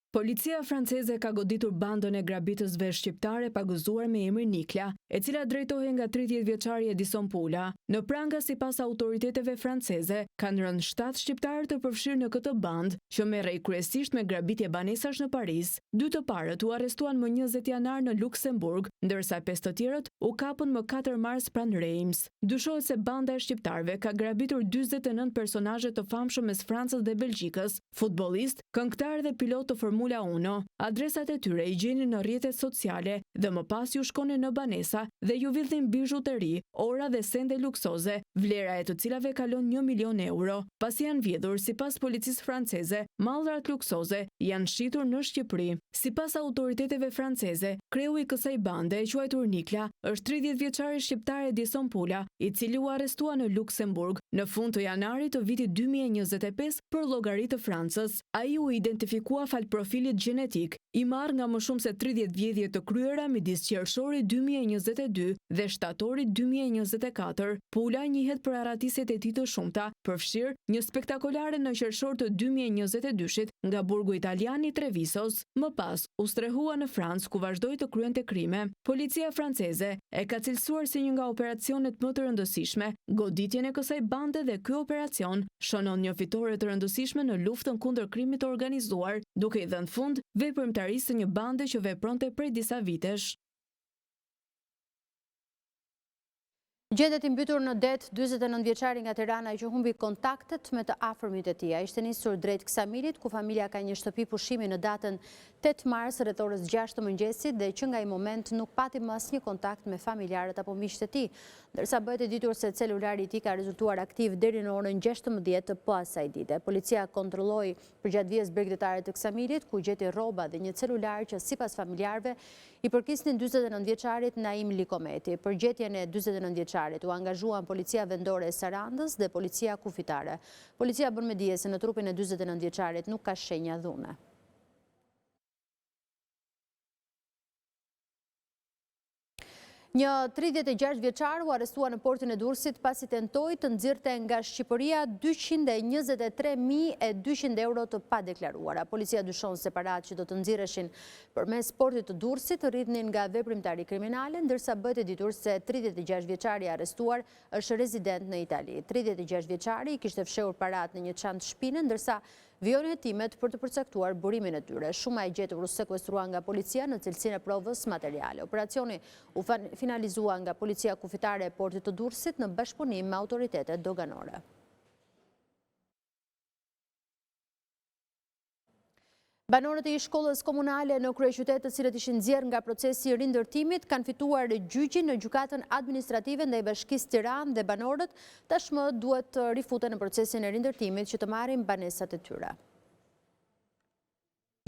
Policia franceze ka goditur bandën e grabitësve shqiptare paguzuar me emrin Nikla, e cila drejtohej nga 30 vjeçari Edison Pula. Në pranga, sipas autoriteteve franceze, kanë rënë 7 shqiptarë të përfshirë në këtë bandë, që merrej kryesisht me grabitje banesash në Paris. 2 të parët u arrestuan më 20 janar në Luksemburg, ndërsa 5 të tjerët u kapën më 4 mars pranë Reims. Dyshohet se banda e shqiptarëve ka grabitur 49 personazhe të famshëm mes Francës dhe Belgjikës, futbollist, këngëtar dhe pilot të Formula 1. Adresat e tyre i gjenin në rrjetet sociale dhe më pas ju shkonin në banesa dhe ju vidhin bijuteri, ora dhe sende luksoze, vlera e të cilave kalon 1 milion euro. Pasi janë vjedhur, sipas policisë franceze, mallrat luksoze janë shitur në Shqipëri. Sipas autoriteteve franceze, kreu i kësaj bande, e quajtur Nikla, është 30 vjeçari shqiptar Edison Pula, i cili u arrestua në Luksemburg në fund të janarit të vitit 2025 për llogari të Francës. Ai u identifikua fal profilit gjenetik, i marrë nga më shumë se 30 vjedhje të kryera midis qershorit 2022 dhe shtatorit 2024. Pula njihet për arratisjet e tij të shumta, përfshirë një spektakolare në qershor të 2022-shit nga burgu italian i Trevisos. Më pas u strehua në Francë, ku vazhdoi të kryente krime. Policia franceze e ka cilësuar si një nga operacionet më të rëndësishme goditjen e kësaj bande dhe ky operacion shënon një fitore të rëndësishme në luftën kundër krimit të organizuar, duke i dhënë fund veprimtarisë së një bande që vepronte prej disa vitesh. Gjendet i mbytur në det 49 vjeçari nga Tirana që humbi kontaktet me të afërmit e tij. Ai ishte nisur drejt Ksamilit, ku familja ka një shtëpi pushimi në datën 8 mars rreth orës 6 të mëngjesit dhe që nga ai moment nuk pati më asnjë kontakt me familjarët apo miqtë e tij, ndërsa bëhet e ditur se celulari i tij ka rezultuar aktiv deri në orën 16 të asaj dite. Policia kontrolloi përgjatë vijës bregdetare të Ksamilit, ku gjeti rroba dhe një celular që sipas familjarëve i përkisnin 49 vjeçarit Naim Likometi. Për gjetjen e 49 vjeçarit u angazhuan policia vendore e Sarandës dhe policia kufitare. Policia bën me dije se në trupin e 49 vjeçarit nuk ka shenja dhune. Një 36 vjeçar u arrestua në portin e Durrësit pasi tentoi të nxirrte nga Shqipëria 223.200 euro të padeklaruara. Policia dyshon se paratë që do të nxirreshin përmes portit të Durrësit rritnin nga veprimtari kriminale, ndërsa bëhet e ditur se 36 vjeçari i arrestuar është rezident në Itali. 36 vjeçari kishte fshehur paratë në një çantë shpine, ndërsa vijoni hetimet për të përcaktuar burimin e tyre. Shuma e gjetur u sekuestrua nga policia në cilësinë e provës materiale. Operacioni u finalizua nga policia kufitare e portit të Durrësit në bashkëpunim me autoritetet doganore. Banorët e shkollës komunale në kryeqytet, të cilët ishin nxjerrë nga procesi i rindërtimit, kanë fituar gjyqin në gjykatën administrative ndaj Bashkisë Tiranë dhe banorët tashmë duhet të rifuten në procesin e rindërtimit që të marrin banesat e tyre.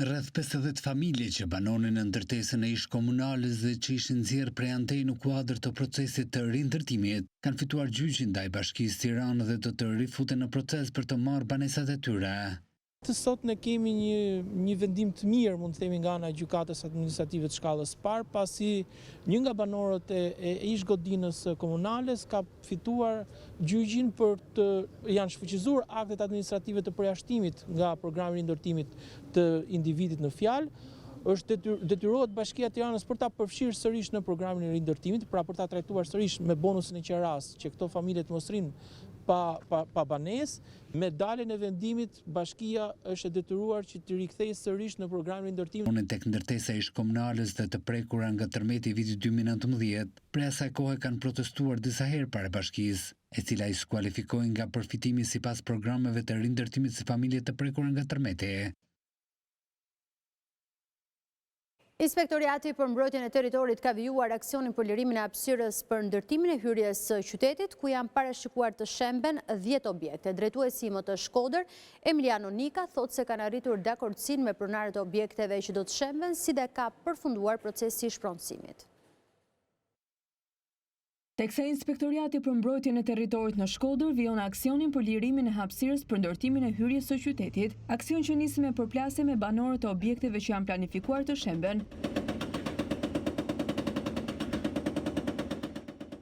Rreth 50 familje që banonin në ndërtesën e ish komunales dhe që ishin nxjerrë prej antej në kuadër të procesit të rindërtimit, kanë fituar gjyqin ndaj Bashkisë Tiranë dhe do të rifuten në proces për të marrë banesat e tyre. Të sot ne kemi një vendim të mirë, mund të themi, nga ana e gjykatës administrative të shkallës parë, pasi një nga banorët e ish godinës komunales ka fituar gjyqin për të janë shfuqizuar aktet administrative të përjashtimit nga programi i rindërtimit të individit në fjalë. Është detyrohet Bashkia e Tiranës për ta përfshirë sërish në programin e rindërtimit, pra për ta trajtuar sërish me bonusin e qeras, që këto familje të mos rrinë pa banesë. Me daljen e vendimit, Bashkia është e detyruar që të rikthejë sërish në programin e rindërtimit. Unë tek ndërtesa ish komunales dhe të prekura nga tërmeti i vitit 2019, prej asaj kohe kanë protestuar disa herë para Bashkisë, e cila i skualifikoi nga përfitimi sipas programeve të rindërtimit si familje të prekura nga tërmeti. Inspektoriati për mbrojtjen e territorit ka vijuar aksionin për lirimin e hapësirës për ndërtimin e hyrjes së qytetit, ku janë parashikuar të shemben 10 objekte. Drejtuesi i MT Shkodër, Emiliano Nika, thotë se kanë arritur dakordsinë me pronarët e objekteve që do të shemben, si dhe ka përfunduar procesi i shpronësimit. Teksa Inspektoriati për mbrojtjen e territorit në Shkodër vijon aksionin për lirimin e hapësirës për ndërtimin e hyrjes së qytetit, aksion që nisi me përplasje me banorët e objekteve që janë planifikuar të shemben.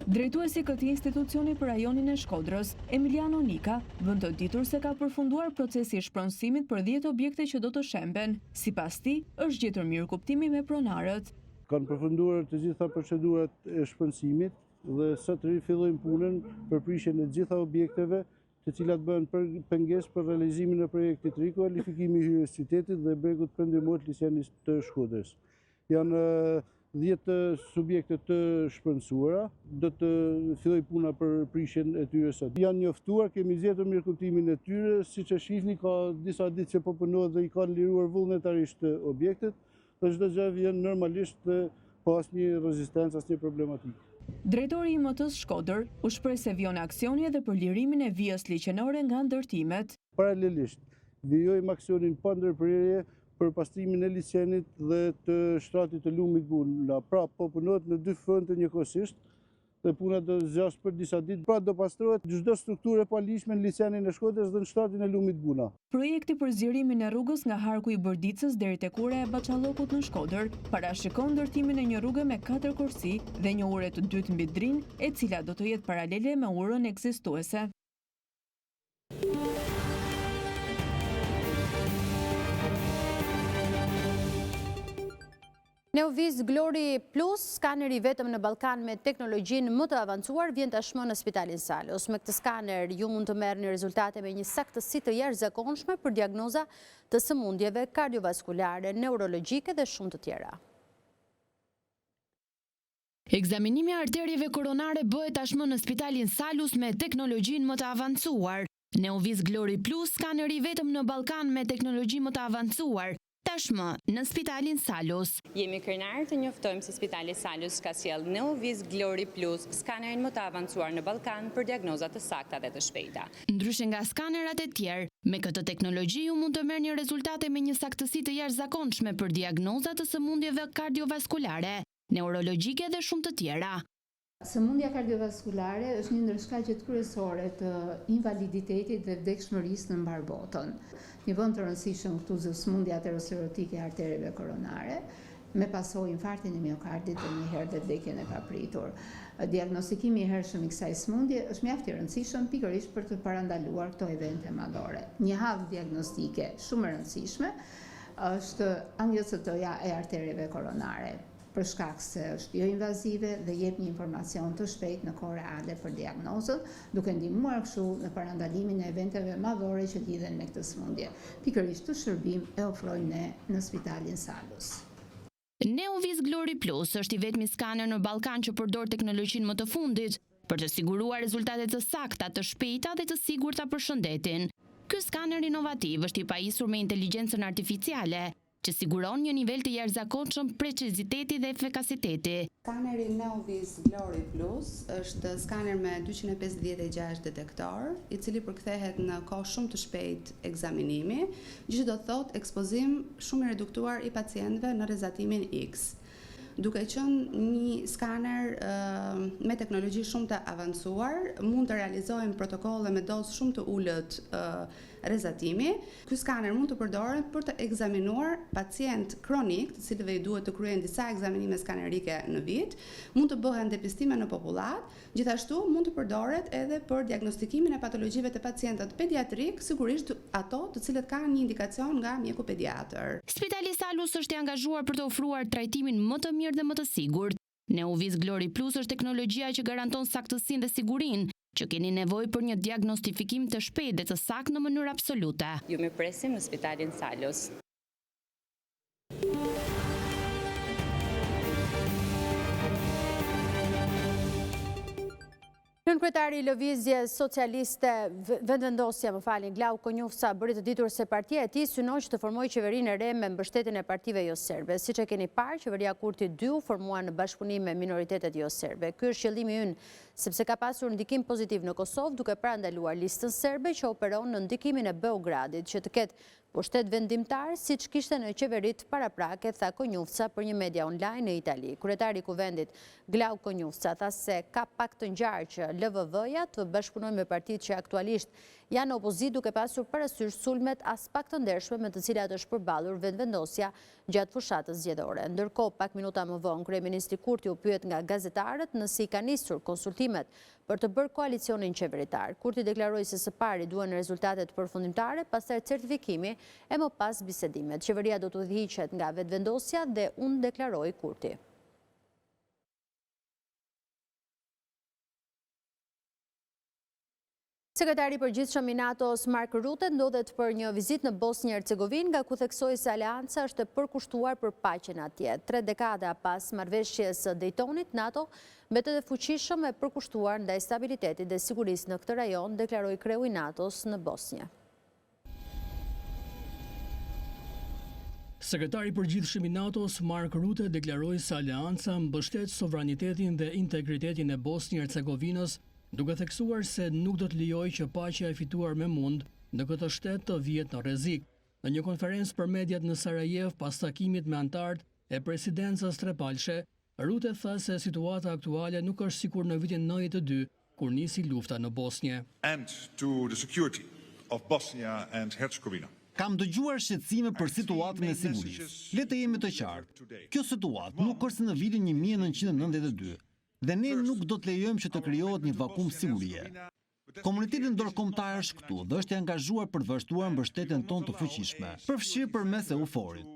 Drejtuesi këtij institucioni për rajonin e Shkodrës, Emiliano Nika, vën të ditur se ka përfunduar procesi i shpronësimit për 10 objekte që do të shemben. Sipas tij, është gjetur mirëkuptimi me pronarët. Kanë përfunduar të gjitha procedurat e shpronësimit dhe sot rifillojmë punën për prishjen e gjitha objekteve, të cilat bëhen pengesë për realizimin e projektit rikualifikimi i hyrjes qytetit dhe bregut perëndimor të liçenit të Shkodrës. Janë 10 subjekte të shpronësuara, do të filloj puna për prishjen e tyre sot. Janë njoftuar, kemi zgjedhur mirëkuptimin e tyre, siç e shihni ka disa ditë që po punohet dhe i kanë liruar vullnetarisht objektet, dhe çdo gjë vjen normalisht dhe pa asnjë rezistencë, asnjë problematikë. Drejtori i MT-s Shkodër u shpreh se vijon aksioni edhe për lirimin e vijës liçenore nga ndërtimet. Paralelisht, vijojmë aksionin pa ndërprerje për pastrimin e liçenit dhe të shtratit të lumit Bula. Pra, po punohet në 2 fronte njëkohësisht dhe puna do zgjash për disa ditë. Pra, do pastrohet çdo strukturë e paligjshme në liçenin e Shkodrës dhe në shtratin e lumit Bula. Projekti për zgjerimin e rrugës nga Harku i Bërdicës deri tek ura e Baçallokut në Shkodër parashikon ndërtimin e një rruge me 4 kursi dhe një ure të dytë mbi Drin, e cila do të jetë paralele me urën ekzistuese. Neoviz Glory Plus, skaneri vetëm në Ballkan me teknologjinë më të avancuar, vjen tashmë në Spitalin Salos. Me këtë skaner ju mund të merrni rezultate me një saktësi të jashtëzakonshme për diagnoza të sëmundjeve kardiovaskulare, neurologjike dhe shumë të tjera. Ekzaminimi i arterieve koronare bëhet tashmë në Spitalin Salus me teknologjinë më të avancuar. Neoviz Glory Plus, skaneri vetëm në Ballkan me teknologji më të avancuar, tashmë në Spitalin Salus. Jemi krenarë të njoftojmë se Spitali Salus ka sjell Neoviz Glory Plus, skanerin më të avancuar në Ballkan për diagnozat të sakta dhe të shpejta. Ndryshe nga skanerat e tjerë, me këtë teknologji ju mund të merrni rezultate me një saktësi të jashtëzakonshme për diagnozat të sëmundjeve kardiovaskulare, neurologjike dhe shumë të tjera. Sëmundja kardiovaskulare është një ndër shkaqet kryesore të invaliditetit dhe vdekshmërisë në mbar botën. Një vend të rëndësishëm këtu është sëmundja aterosklerotike e artereve koronare, me pasojë infarktin e miokardit dhe njëherë dhe vdekjen e papritur. Diagnostikimi i hershëm i kësaj sëmundje është mjaft i rëndësishëm pikërisht për të parandaluar këto evente madhore. Një havë diagnostike shumë e rëndësishme është angiocitoja e arterieve koronare, për shkak se është jo invazive dhe jep një informacion të shpejt në kohë reale për diagnozën, duke ndihmuar kështu në parandalimin e eventeve madhore që lidhen me këtë sëmundje. Pikërisht të shërbim e ofrojmë ne në Spitalin Salus. Neovis Glory Plus është i vetmi skaner në Ballkan që përdor teknologjinë më të fundit për të siguruar rezultate të sakta, të shpejta dhe të sigurta për shëndetin. Ky skaner inovativ është i pajisur me inteligjencën artificiale, që siguron një nivel të jashtëzakonshëm preciziteti dhe efikasiteti. Skaneri Neovis Glory Plus është skaner me 256 detektor, i cili përkthehet në kohë shumë të shpejt ekzaminimi, gjë që do të thotë ekspozim shumë i reduktuar i pacientëve në rrezatimin X. Duke qenë një skaner me teknologji shumë të avancuar, mund të realizojmë protokolle me dozë shumë të ulët rrezatimi. Ky skaner mund të përdoret për të ekzaminuar pacient kronik, të cilëve i duhet të kryejnë disa ekzaminime skanerike në vit, mund të bëhen depistime në popullat, gjithashtu mund të përdoret edhe për diagnostikimin e patologjive të pacientët pediatrik, sigurisht ato të cilët kanë një indikacion nga mjeku pediatër. Spitali Salus është i angazhuar për të ofruar trajtimin më të mirë dhe më të sigurt. Neovis Glory Plus është teknologjia që garanton saktësinë dhe sigurinë, që keni nevojë për një diagnostifikim të shpejtë dhe të saktë në mënyrë absolute. Ju mirëpresim në Spitalin Salus. Kryetari i Lëvizjes Socialiste Vendvendosja, Glau Konjufsa, bëri të ditur se partia e tij synon që të formojë qeverinë e re me mbështetjen e partive jo serbe. Siç e keni parë, qeveria Kurti 2 u formua në bashkëpunim me minoritetet jo serbe. Ky është qëllimi ynë, sepse ka pasur ndikim pozitiv në Kosovë duke parandaluar listën serbe që operon në ndikimin e Beogradit, që të ketë pushtet vendimtar, siç kishte në qeverit paraprake, tha Konjufsa për një media online në Itali. Kryetari i Kuvendit, Glau Konjufsa, tha se ka pak të ngjarë që LVV-ja të bashkëpunojnë me partitë që aktualisht janë opozit duke pasur parasysh sulmet as pak të ndershme me të cilat është përballur vendvendosja gjatë fushatës zgjedhore. Ndërkohë, pak minuta më vonë, kryeministri Kurti u pyet nga gazetarët nëse i ka nisur konsultimet për të bërë koalicionin qeveritar. Kurti deklaroi se së pari duhen rezultatet përfundimtare, pastaj certifikimi e më pas bisedimet. Qeveria do të udhëhiqet nga vendvendosja dhe unë deklaroi Kurti. Sekretari i përgjithshëm i NATO-s Mark Rutte ndodhet për një vizitë në Bosnjë-Hercegovinë, nga ku theksoi se aleanca është e përkushtuar për paqen atje. 3 dekada pas marrëveshjes së Daytonit, NATO mbetet e fuqishëm e përkushtuar ndaj stabilitetit dhe sigurisë në këtë rajon, deklaroi kreu i NATO-s në Bosnjë. Sekretari i përgjithshëm i NATO-s Mark Rutte deklaroi se aleanca mbështet sovranitetin dhe integritetin e Bosnjë-Hercegovinës, duke theksuar se nuk do të lijojë që paqja e fituar me mund në këtë shtet të vihet në rrezik. Në një konferencë për mediat në Sarajevo pas takimit me anëtarët e presidencës trepalshe, Rutte tha se situata aktuale nuk është sikur në vitin 92 kur nisi lufta në Bosnjë. And to the security of Bosnia and Herzegovina. Kam dëgjuar shqetësime për situatën e sigurisë. Le të jemi të qartë. Kjo situatë nuk është në vitin 1992. Dhe ne nuk do të lejojmë që të krijohet një vakum sigurie. Komuniteti ndërkombëtar është këtu dhe është i angazhuar për të vazhduar mbështetjen tonë të fuqishme, përfshirë përmes EUFOR-it.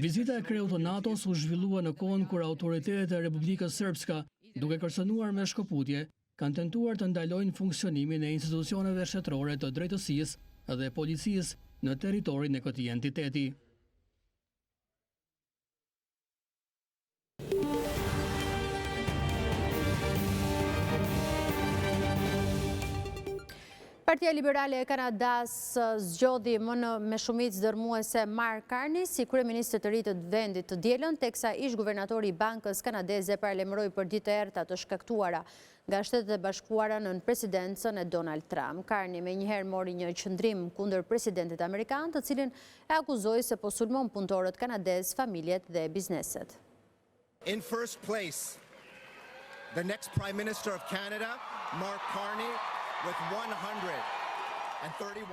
Vizita e kreut të NATO-s u zhvillua në kohën kur autoritetet e Republikës Srpska, duke kërcënuar me shkëputje, kanë tentuar të ndalojnë funksionimin e institucioneve shtetërore të drejtësisë dhe policisë në territorin e këtij entiteti. Partia Liberale e Kanadas zgjodhi me shumicë dërmuese Mark Carney si kryeministër të ri të vendit të dielën, teksa ish guvernatori i Bankës Kanadeze paralajmëroi për ditë të errta të shkaktuara nga Shtetet e Bashkuara në presidencën e Donald Trump. Carney menjëherë mori një qëndrim kundër presidentit amerikan, të cilin e akuzoi se po sulmon punëtorët kanadez, familjet dhe bizneset. In first place, the next Prime Minister of Canada, Mark Carney, with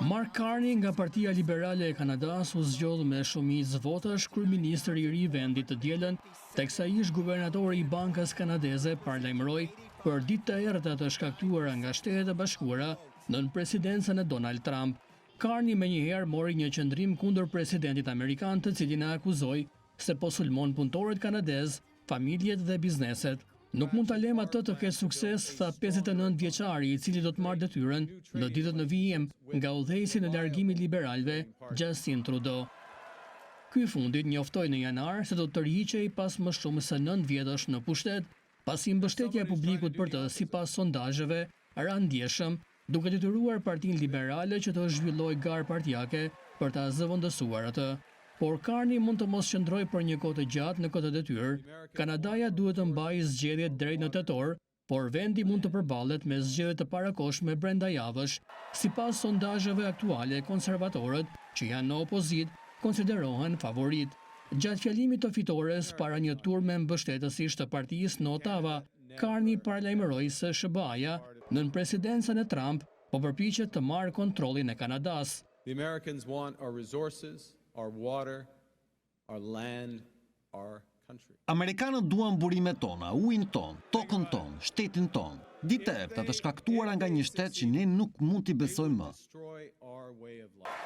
Mark Carney nga Partia Liberale e Kanadas u zgjodh me shumicë votash kryeministër i ri i vendit të dielën, teksa ish guvernatori i Bankës Kanadeze paralajmëroi për ditë të errëta të shkaktuara nga Shtetet e Bashkuara nën presidencën e Donald Trump. Carney menjëherë mori një qëndrim kundër presidentit amerikan, të cilin e akuzoi se po sulmon punëtorët kanadez, familjet dhe bizneset. Nuk mund ta lem atë të ketë sukses, tha 59 vjeçari, i cili do të marrë detyrën në ditët në vijim nga udhëheqësi në largimin e liberalëve Justin Trudeau. Ky fundit njoftoi në janar se do të tërhiqej pas më shumë se 9 vjetësh në pushtet, pasi mbështetja e publikut për të, sipas sondazheve, ra ndjeshëm, duke detyruar Partinë Liberale që të zhvillojë garë partijake për ta zëvendësuar atë. Por Carney mund të mos qëndroj për një kohë të gjatë në këtë detyrë. Kanadaja duhet të mbajë zgjedhjet drejt në tetor, por vendi mund të përballet me zgjedhje të parakoshme brenda javësh. Sipas sondazheve aktuale, konservatorët, që janë në opozitë, konsiderohen favorit. Gjatë fjalimit të fitores para një turme mbështetësish të partisë në Ottawa, Carney paralajmëroi se SBA-ja nën presidencën e Trump po përpiqet të marrë kontrollin e Kanadas. The Americans want our resources, our water, our land, our country. Amerikanët duan burimet tona, ujin ton, tokën ton, shtetin ton. Ditë e errëta të shkaktuara nga një shtet që ne nuk mund t'i besojmë më.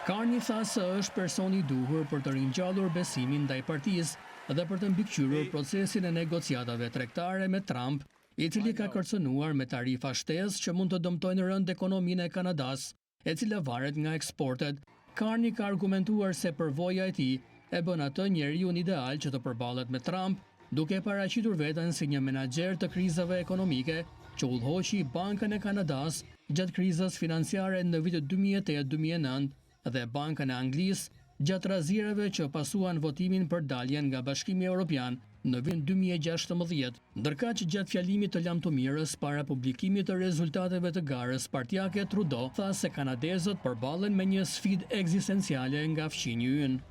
Carney tha se është personi i duhur për të ringjallur besimin ndaj partisë dhe për të mbikëqyrur procesin e negociatave tregtare me Trump, i cili ka kërcënuar me tarifa shtesë që mund të dëmtojnë rënd ekonominë e Kanadas, e cila varet nga eksportet. Carney ka argumentuar se përvoja e tij e bën atë njeriun ideal që të përballet me Trump, duke paraqitur veten si një menaxher të krizave ekonomike që udhëhoqi Bankën e Kanadas gjatë krizës financiare në vitet 2008-2009 dhe Bankën e Anglisë gjatë razierave që pasuan votimin për daljen nga Bashkimi Evropian në vit 2016, ndërkaq gjatë fjalimit të lamtumirës para publikimit të rezultateve të garës partijake, Trudeau tha se kanadezët përballen me një sfidë ekzistenciale nga fqinji ynë.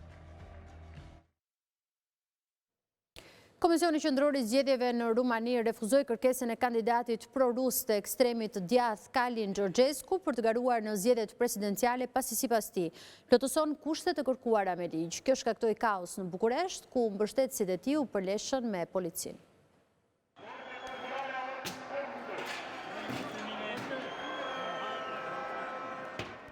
Komisioni Qendror i Zgjedhjeve në Rumani refuzoi kërkesën e kandidatit pro-rus të ekstremit djath Kalin Georgescu për të garuar në zgjedhjet presidenciale, pasi sipas tij plotëson kushtet e kërkuara me ligj. Kjo shkaktoi kaos në Bukuresht, ku mbështetësit e tij u përleshën me policinë.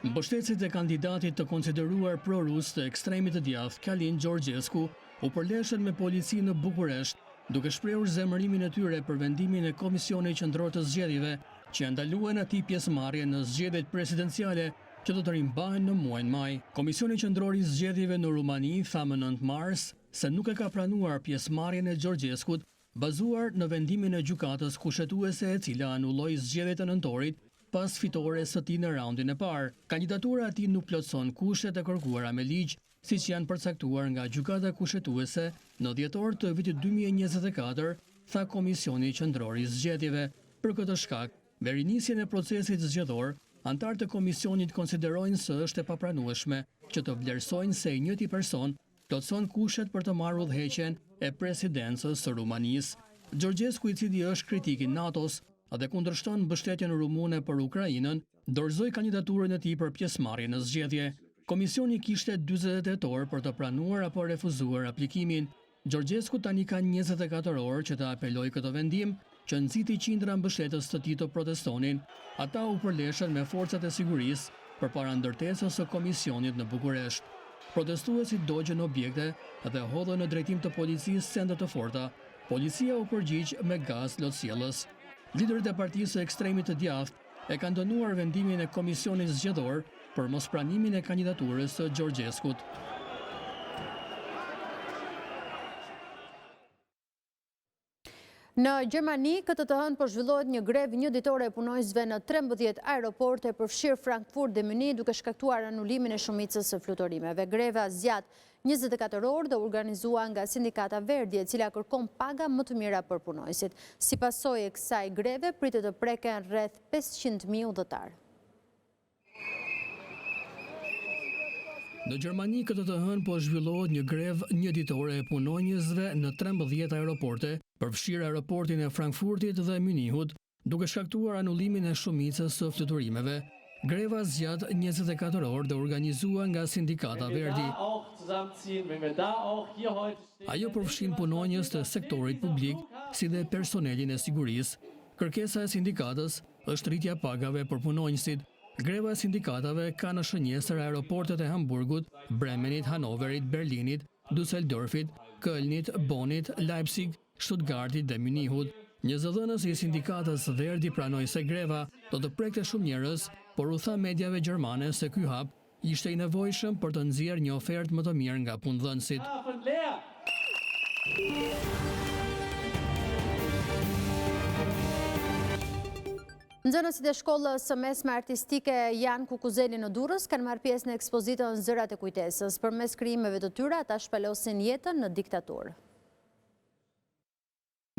Mbështetësit e kandidatit të konsideruar pro-rus të ekstremit të djath Kalin Georgescu u përleshën me polici në Bukuresht, duke shprehur zemërimin e tyre për vendimin e Komisionit Qendror të Zgjedhjeve, që ndaluan atij pjesëmarrje në zgjedhjet presidenciale që do të rimbahen në muajin maj. Komisioni Qendror i Zgjedhjeve në Rumani tha më 9 mars se nuk e ka pranuar pjesëmarrjen e Georgescut, bazuar në vendimin e gjykatës kushtetuese, e cila anulloi zgjedhjet e nëntorit pas fitores së tij në raundin e parë. Kandidatura e tij nuk plotëson kushtet e kërkuara me ligj, siç janë përcaktuar nga gjykata kushtetuese në dhjetor të vitit 2024, tha Komisioni Qendror i Zgjedhjeve. Për këtë shkak, me rinisjen e procesit zgjedhor, antarët e komisionit konsiderojnë se është e papranueshme që të vlerësojnë se i njëjti person plotëson kushtet për të marrë udhëheqjen e presidencës së Rumanisë. Georgescu, i cili është kritik i NATO-s dhe kundërshton mbështetjen rumune për Ukrainën, dorëzoi kandidaturën e tij për pjesëmarrje në zgjedhje. Komisioni kishte 48 orë për të pranuar apo refuzuar aplikimin. Georgescu tani ka 24 orë që të apelojë këtë vendim, që nxiti qindra mbështetës të tij të protestonin. Ata u përleshën me forcat e sigurisë përpara ndërtesës së komisionit në Bukuresht. Protestuesit dogjën objekte dhe hodhën në drejtim të policisë sende të forta. Policia u përgjigj me gaz lotësjellës. Liderët e partisë së ekstremit të djathtë e kanë dënuar vendimin e Komisionit Zgjedhor për mospranimin e kandidaturës së Georgescut. Në Gjermani, këtë të hënë po zhvillohet një grevë njëditore e punojësve në 13 aeroporte përfshirë Frankfurt dhe Munich, duke shkaktuar anullimin e shumicës së fluturimeve. Greva zgjat 24 orë dhe organizuar nga Sindikata Verdi, e cila kërkon paga më të mira për punojësit. Si pasojë e kësaj greve, pritet të preken rreth 500.000 udhëtar. Në Gjermani këtë të hënë po zhvillohet një grevë njëditore e punonjësve në 13 aeroporte, përfshirë aeroportin e Frankfurtit dhe Munichut, duke shkaktuar anullimin e shumicës së fluturimeve. Greva zgjat 24 orë dhe organizua nga Sindikata Verdi. Ajo përfshin punonjës të sektorit publik, si dhe personelin e sigurisë. Kërkesa e sindikatës është rritja pagave për punonjësit. Greva e sindikatave ka në shënjesër aeroportet e Hamburgut, Bremenit, Hanoverit, Berlinit, Düsseldorfit, Kölnit, Bonit, Leipzig, Stuttgartit dhe Munihut. Një zëdhënës i sindikatës Verdi pranoi se greva do të prekte shumë njerëz, por u tha mediave gjermane se ky hap ishte i nevojshëm për të nxjerrë një ofertë më të mirë nga punëdhënësit. Nxënësit e shkollës së mesme artistike Jan Kukuzeli në Durrës kanë marrë pjesë në ekspozitën Zërat e kujtesës. Përmes krijimeve të tyre ata shpalosin jetën në diktaturë.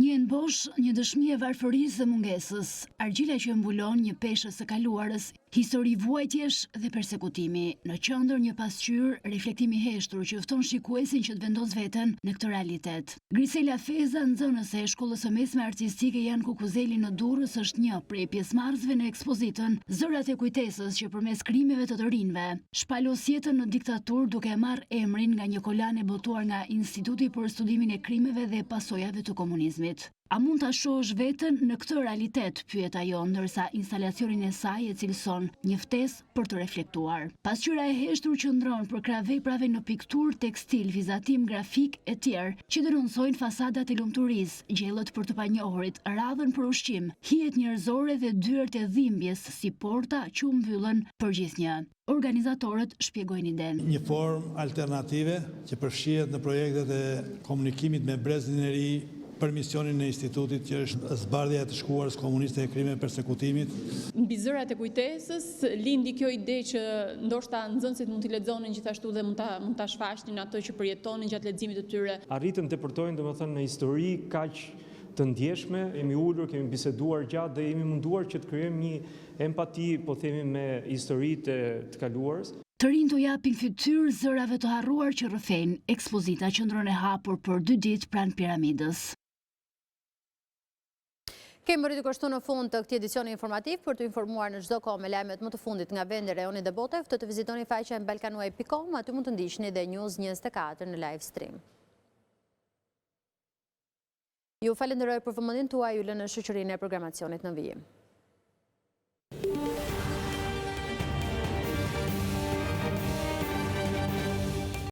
Një embosh, një dëshmi e varfërisë dhe mungesës, argjila që mbulon një peshë së kaluarës, histori vuajtjesh dhe persekutimi. Në qendër një pasqyrë, reflektimi heshtur që fton shikuesin që të vendos veten në këtë realitet. Grisela Feza, nxënëse e shkollës së mesme artistike Jan Kukuzeli në Durrës, është një prej pjesëmarrësve në ekspozitën Zërat e kujtesës që përmes krimeve të rinjve shpalos jetën në diktaturë duke marrë emrin nga një kolane botuar nga Instituti për Studimin e Krimeve dhe Pasojave të Komunizmit. A mund ta shohësh veten në këtë realitet, pyet ajo, ndërsa instalacionin e saj e cilëson një ftesë për të reflektuar. Pasqyra e heshtur qëndron për krah veprave në pikturë, tekstil, vizatim grafik e tjerë që denonsojnë fasadat e lumturisë, gjellët për të panjohurit, radhën për ushqim, hijet njerëzore dhe dyert e dhimbjes si porta që u mbyllën për gjithnjë. Organizatorët shpjegojnë idenë. Një formë alternative që përfshihet në projektet e komunikimit me brezin e ri për misionin e institutit që është zbardhja e të shkuarës komuniste e krimeve persekutimit. Mbi Zërat e kujtesës lindi kjo ide që ndoshta nxënësit mund t'i lexonin gjithashtu dhe mund ta shfaqnin ato që përjetonin gjatë leximit të tyre. Arritën të përtojnë domethënë në histori kaq të ndjeshme, jemi ulur, kemi biseduar gjatë dhe jemi munduar që të krijojmë një empati, po themi, me historitë të kaluarës. Të rinj të japin fytyrë zërave të harruar që rrëfejnë. Ekspozita qëndron e hapur për 2 ditë pranë piramidës. Kemi rritur kështu në fund të këtij edicioni informativ. Për të informuar në çdo kohë me lajmet më të fundit nga vendi, rajoni dhe bota, ftohet të vizitoni faqen balkanuaj.com, aty mund të ndiqni dhe News 24 në live stream. Ju falenderoj për vëmendjen tuaj, ju lënë në shoqërinë e programacionit në vijim.